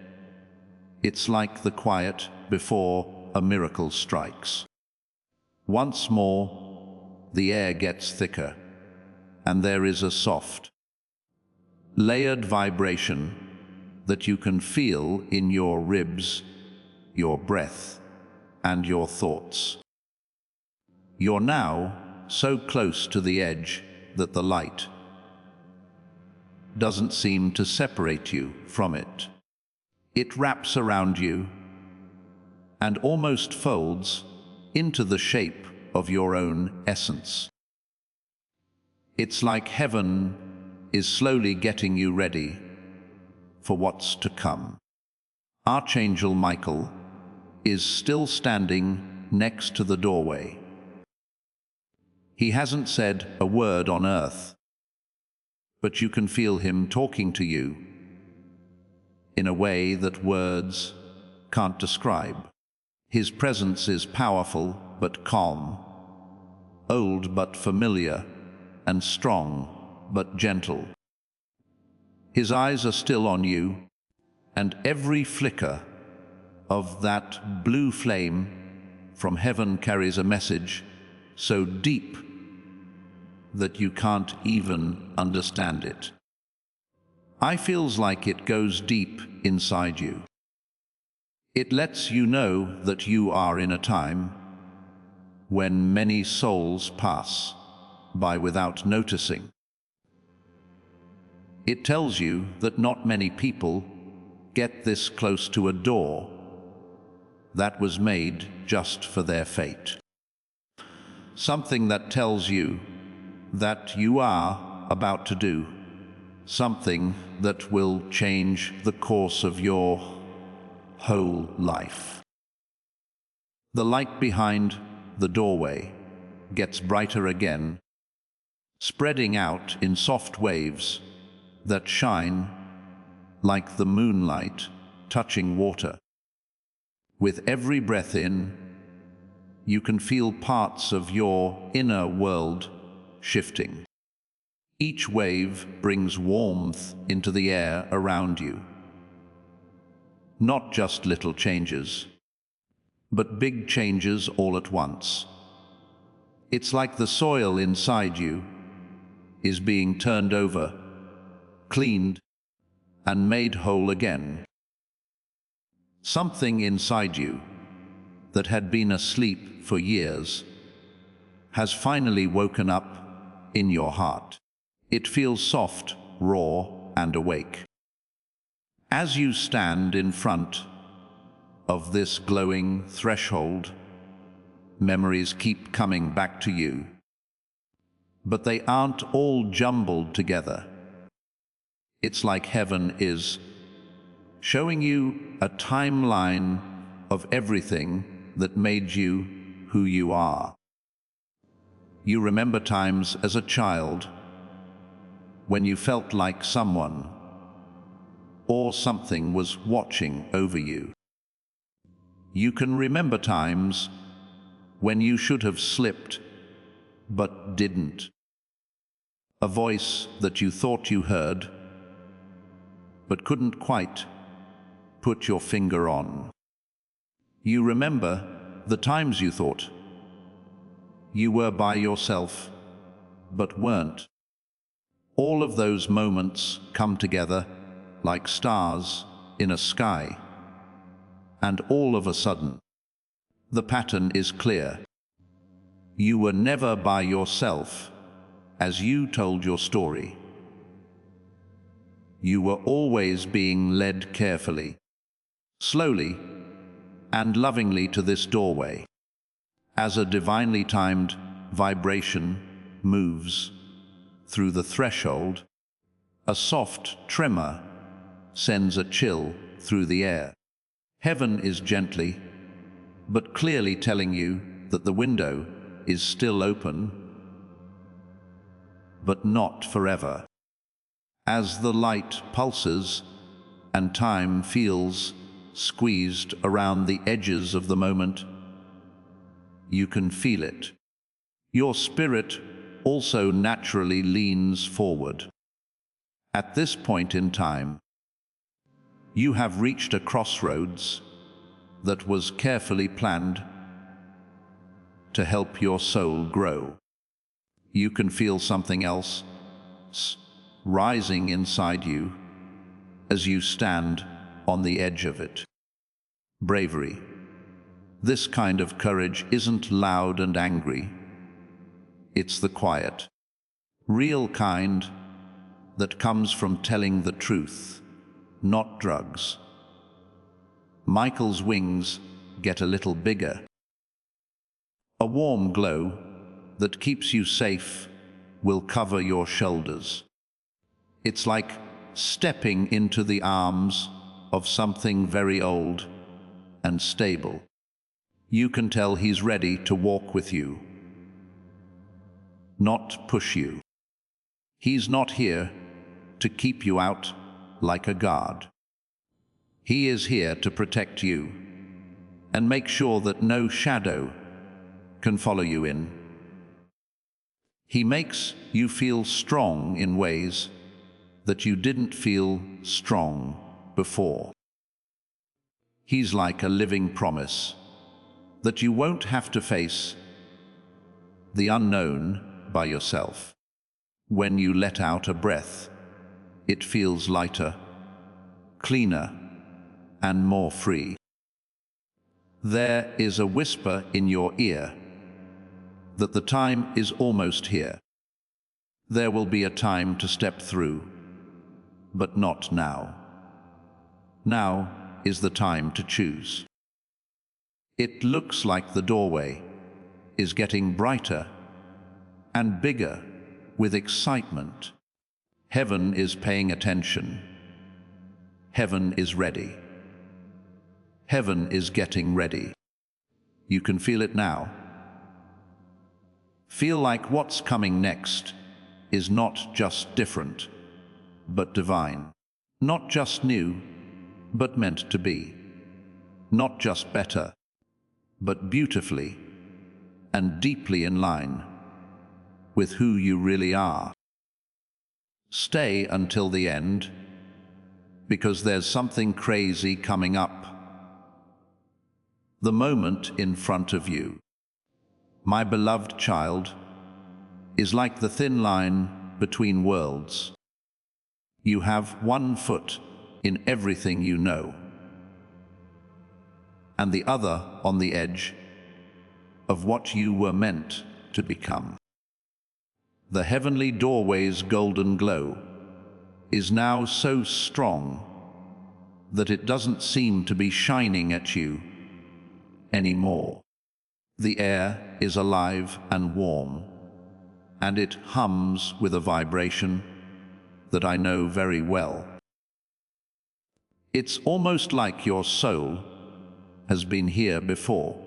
It's like the quiet before a miracle strikes. Once more, the air gets thicker, and there is a soft, layered vibration that you can feel in your ribs, your breath, and your thoughts. You're now so close to the edge that the light doesn't seem to separate you from it. It wraps around you and almost folds into the shape of your own essence. It's like heaven is slowly getting you ready for what's to come. Archangel Michael is still standing next to the doorway. He hasn't said a word on earth, but you can feel him talking to you in a way that words can't describe. His presence is powerful but calm, old but familiar, and strong but gentle. His eyes are still on you, and every flicker of that blue flame from heaven carries a message so deep that you can't even understand it. I feels like it goes deep inside you. It lets you know that you are in a time when many souls pass by without noticing. It tells you that not many people get this close to a door that was made just for their fate. Something that tells you that you are about to do something that will change the course of your whole life. The light behind the doorway gets brighter again, spreading out in soft waves that shine like the moonlight touching water. With every breath in, you can feel parts of your inner world shifting. Each wave brings warmth into the air around you. Not just little changes, but big changes all at once. It's like the soil inside you is being turned over, cleaned, and made whole again. Something inside you that had been asleep for years has finally woken up in your heart. It feels soft, raw, and awake. As you stand in front of this glowing threshold, memories keep coming back to you. But they aren't all jumbled together. It's like heaven is showing you a timeline of everything that made you who you are. You remember times as a child when you felt like someone or something was watching over you. You can remember times when you should have slipped but didn't. A voice that you thought you heard but couldn't quite put your finger on. You remember the times you thought you were by yourself but weren't. All of those moments come together like stars in a sky, and all of a sudden, the pattern is clear. You were never by yourself as you told your story. You were always being led carefully, slowly, and lovingly to this doorway. As a divinely timed vibration moves through the threshold, a soft tremor sends a chill through the air. Heaven is gently, but clearly telling you that the window is still open, but not forever. As the light pulses and time feels squeezed around the edges of the moment, you can feel it. Your spirit also naturally leans forward. At this point in time, you have reached a crossroads that was carefully planned to help your soul grow. You can feel something else rising inside you as you stand on the edge of it. Bravery. This kind of courage isn't loud and angry. It's the quiet, real kind that comes from telling the truth, not drugs. Michael's wings get a little bigger. A warm glow that keeps you safe will cover your shoulders. It's like stepping into the arms of something very old and stable. You can tell he's ready to walk with you, not push you. He's not here to keep you out like a guard. He is here to protect you and make sure that no shadow can follow you in. He makes you feel strong in ways that you didn't feel strong before. He's like a living promise that you won't have to face the unknown by yourself. When you let out a breath, it feels lighter, cleaner, and more free. There is a whisper in your ear that the time is almost here. There will be a time to step through, but not now. Now is the time to choose. It looks like the doorway is getting brighter and bigger with excitement. Heaven is paying attention. Heaven is ready. Heaven is getting ready. You can feel it now. Feel like what's coming next is not just different, but divine. Not just new, but meant to be. Not just better, but beautifully and deeply in line with who you really are. Stay until the end, because there's something crazy coming up. The moment in front of you, my beloved child, is like the thin line between worlds. You have one foot in everything you know, and the other on the edge of what you were meant to become. The heavenly doorway's golden glow is now so strong that it doesn't seem to be shining at you anymore. The air is alive and warm, and it hums with a vibration that I know very well. It's almost like your soul has been here before,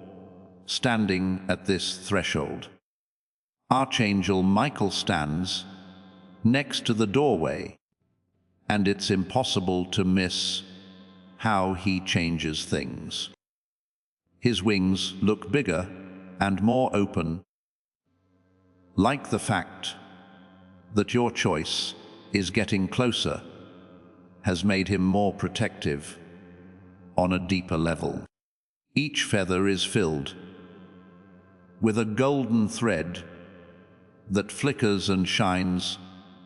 standing at this threshold. Archangel Michael stands next to the doorway, and it's impossible to miss how he changes things. His wings look bigger and more open, like the fact that your choice is getting closer has made him more protective on a deeper level. Each feather is filled with a golden thread that flickers and shines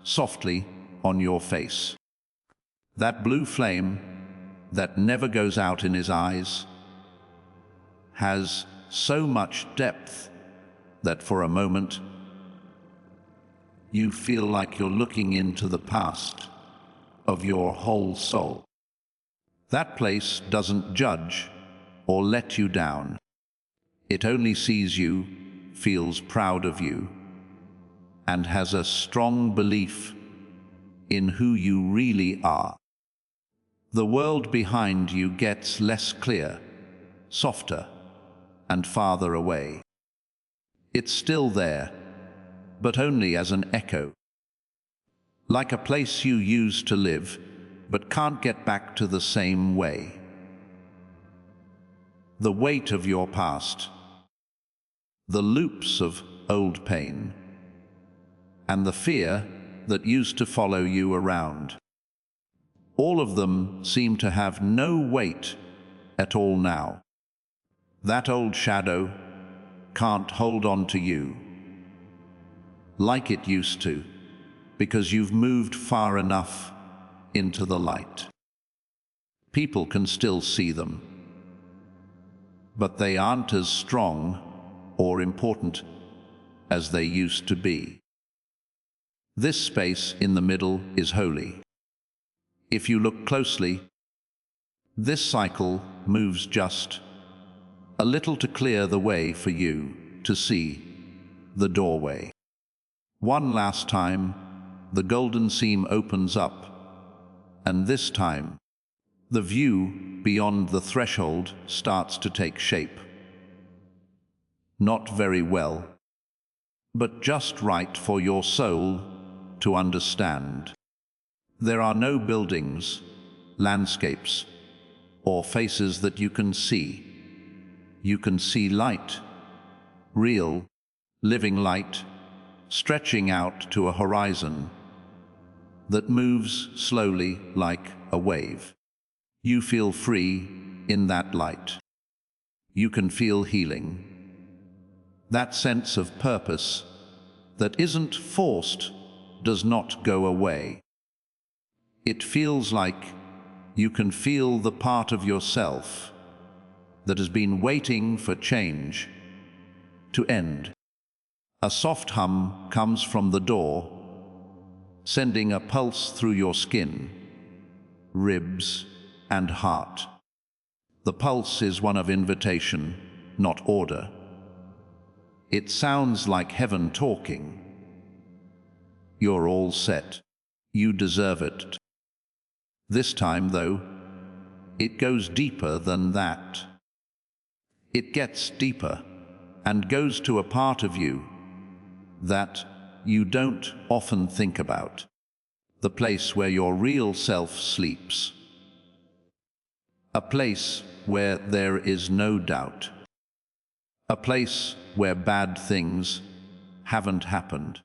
softly on your face. That blue flame that never goes out in his eyes has so much depth that for a moment you feel like you're looking into the past of your whole soul. That place doesn't judge or let you down. It only sees you, feels proud of you, and has a strong belief in who you really are. The world behind you gets less clear, softer, and farther away. It's still there, but only as an echo. Like a place you used to live, but can't get back to the same way. The weight of your past, the loops of old pain, and the fear that used to follow you around. All of them seem to have no weight at all now. That old shadow can't hold on to you like it used to, because you've moved far enough into the light. People can still see them, but they aren't as strong or important as they used to be. This space in the middle is holy. If you look closely, this cycle moves just a little to clear the way for you to see the doorway. One last time, the golden seam opens up, and this time, the view beyond the threshold starts to take shape. Not very well, but just right for your soul to understand. There are no buildings, landscapes, or faces that you can see. You can see light, real, living light, stretching out to a horizon that moves slowly like a wave. You feel free in that light. You can feel healing. That sense of purpose that isn't forced does not go away. It feels like you can feel the part of yourself that has been waiting for change to end. A soft hum comes from the door, sending a pulse through your skin, ribs, and heart. The pulse is one of invitation, not order. It sounds like heaven talking. You're all set. You deserve it. This time, though, it goes deeper than that. It gets deeper and goes to a part of you that you don't often think about. The place where your real self sleeps. A place where there is no doubt. A place where bad things haven't happened.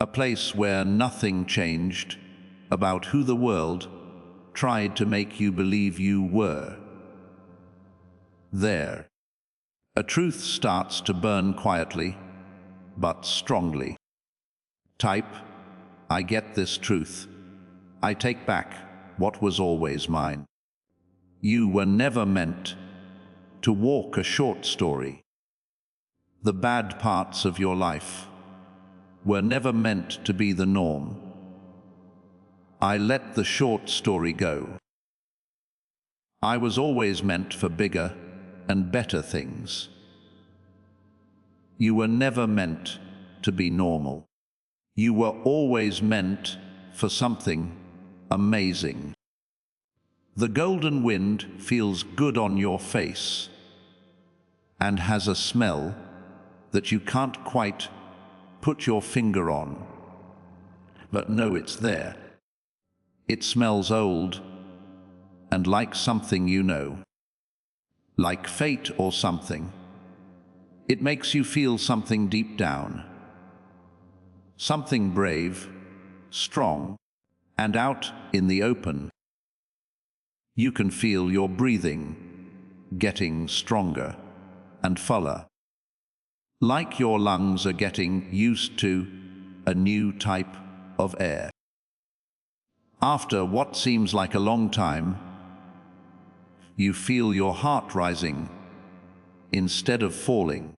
A place where nothing changed about who the world tried to make you believe you were. There, a truth starts to burn quietly, but strongly. Type, I get this truth. I take back what was always mine. You were never meant to walk a short story. The bad parts of your life were never meant to be the norm. I let the short story go. I was always meant for bigger and better things. You were never meant to be normal. You were always meant for something amazing. The golden wind feels good on your face and has a smell that you can't quite put your finger on, but know it's there. It smells old and like something you know, like fate or something. It makes you feel something deep down, something brave, strong, and out in the open. You can feel your breathing getting stronger and fuller, like your lungs are getting used to a new type of air. After what seems like a long time, you feel your heart rising instead of falling,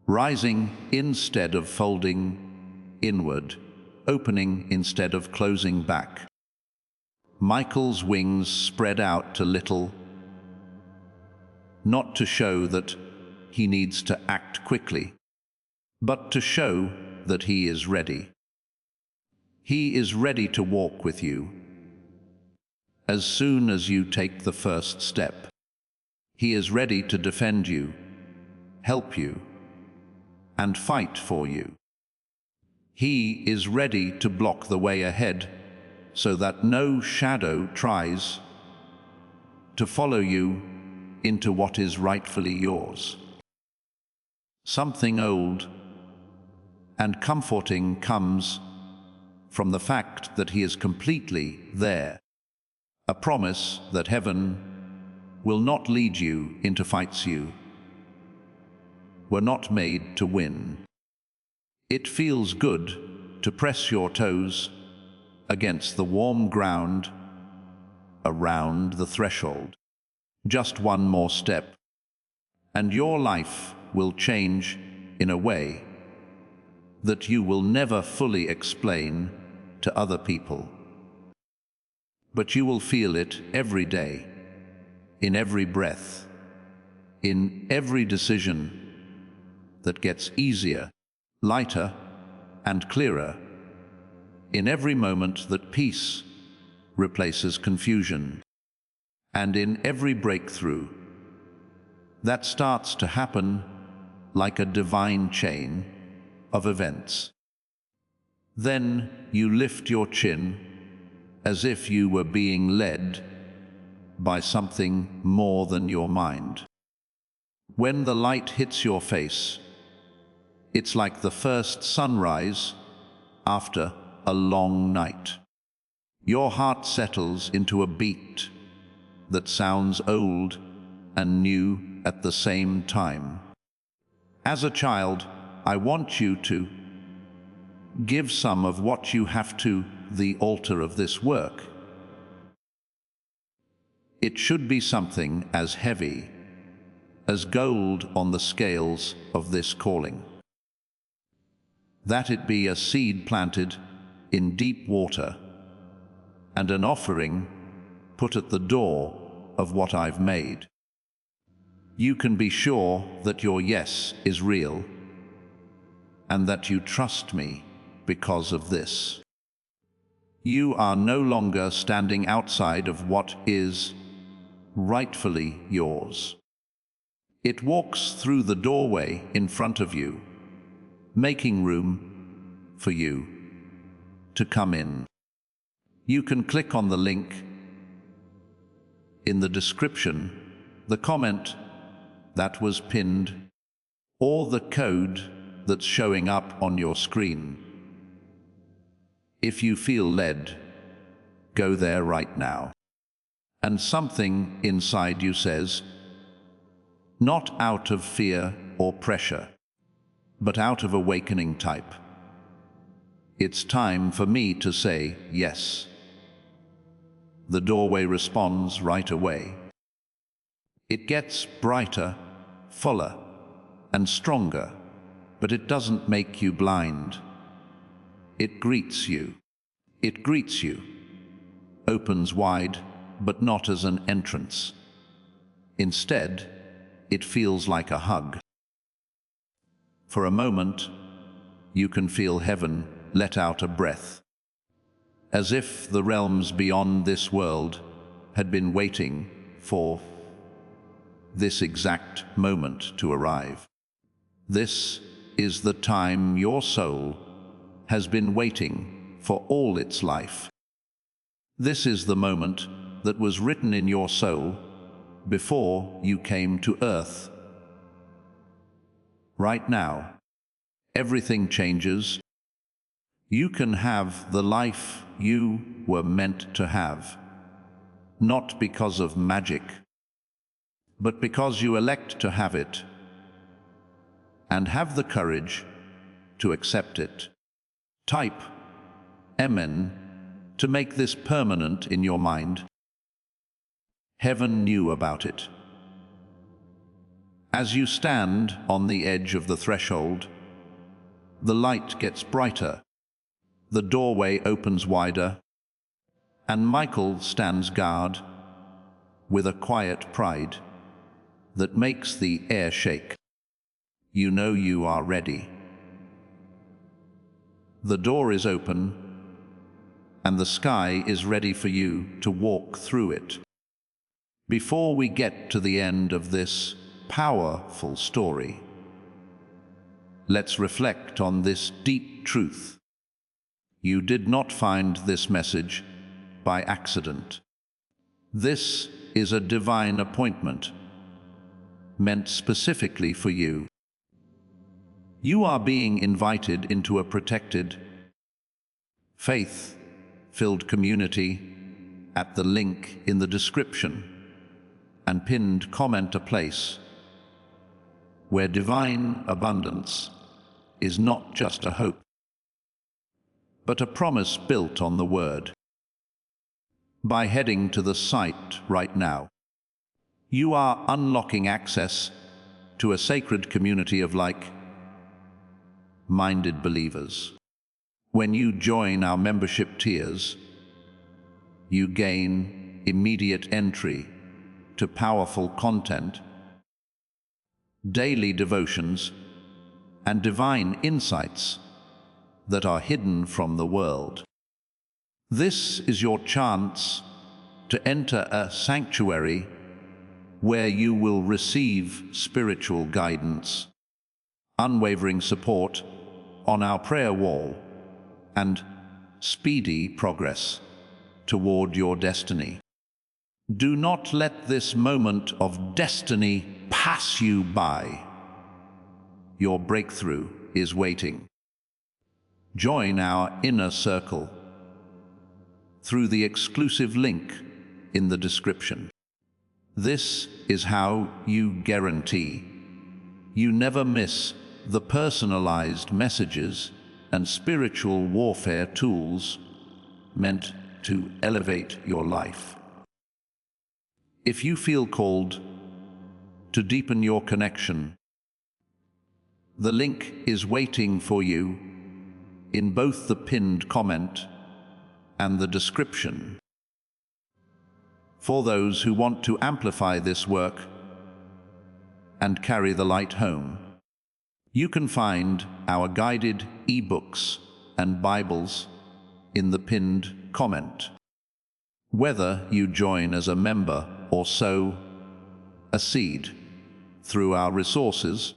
rising instead of folding inward, opening instead of closing back. Michael's wings spread out a little, not to show that he needs to act quickly, but to show that he is ready. He is ready to walk with you. As soon as you take the first step, he is ready to defend you, help you, and fight for you. He is ready to block the way ahead so that no shadow tries to follow you into what is rightfully yours. Something old and comforting comes from the fact that he is completely there. A promise that heaven will not lead you into fights you were not made to win. It feels good to press your toes against the warm ground around the threshold. Just one more step, and your life will change in a way that you will never fully explain to other people. But you will feel it every day, in every breath, in every decision that gets easier, lighter, and clearer, in every moment that peace replaces confusion, and in every breakthrough that starts to happen like a divine chain of events. Then you lift your chin as if you were being led by something more than your mind. When the light hits your face, it's like the first sunrise after a long night. Your heart settles into a beat that sounds old and new at the same time. As a child, I want you to give some of what you have to the altar of this work. It should be something as heavy as gold on the scales of this calling. That it be a seed planted in deep water and an offering put at the door of what I've made. You can be sure that your yes is real and that you trust me because of this. You are no longer standing outside of what is rightfully yours. It walks through the doorway in front of you, making room for you to come in. You can click on the link in the description, the comment that was pinned, or the code that's showing up on your screen. If you feel led, go there right now. And something inside you says, not out of fear or pressure, but out of awakening type, it's time for me to say yes. The doorway responds right away. It gets brighter, fuller, and stronger, but it doesn't make you blind. It greets you. It greets you. Opens wide, but not as an entrance. Instead, it feels like a hug. For a moment, you can feel heaven let out a breath, as if the realms beyond this world had been waiting for this exact moment to arrive. This is the time your soul has been waiting for all its life. This is the moment that was written in your soul before you came to earth. Right now, everything changes. You can have the life you were meant to have, not because of magic, but because you elect to have it, and have the courage to accept it. Type Amen to make this permanent in your mind. Heaven knew about it. As you stand on the edge of the threshold, the light gets brighter, the doorway opens wider, and Michael stands guard with a quiet pride that makes the air shake. You know you are ready. The door is open, and the sky is ready for you to walk through it. Before we get to the end of this powerful story, let's reflect on this deep truth. You did not find this message by accident. This is a divine appointment, meant specifically for you. You are being invited into a protected, faith-filled community at the link in the description and pinned comment, a place where divine abundance is not just a hope, but a promise built on the Word. By heading to the site right now, you are unlocking access to a sacred community of like-minded believers. When you join our membership tiers, you gain immediate entry to powerful content, daily devotions, and divine insights that are hidden from the world. This is your chance to enter a sanctuary where you will receive spiritual guidance, unwavering support on our prayer wall, and speedy progress toward your destiny. Do not let this moment of destiny pass you by. Your breakthrough is waiting. Join our inner circle through the exclusive link in the description. This is how you guarantee you never miss the personalized messages and spiritual warfare tools meant to elevate your life. If you feel called to deepen your connection, the link is waiting for you in both the pinned comment and the description. For those who want to amplify this work and carry the light home, you can find our guided ebooks and Bibles in the pinned comment. Whether you join as a member or sow a seed through our resources,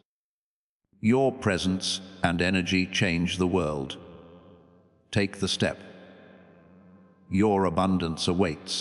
your presence and energy change the world. Take the step. Your abundance awaits.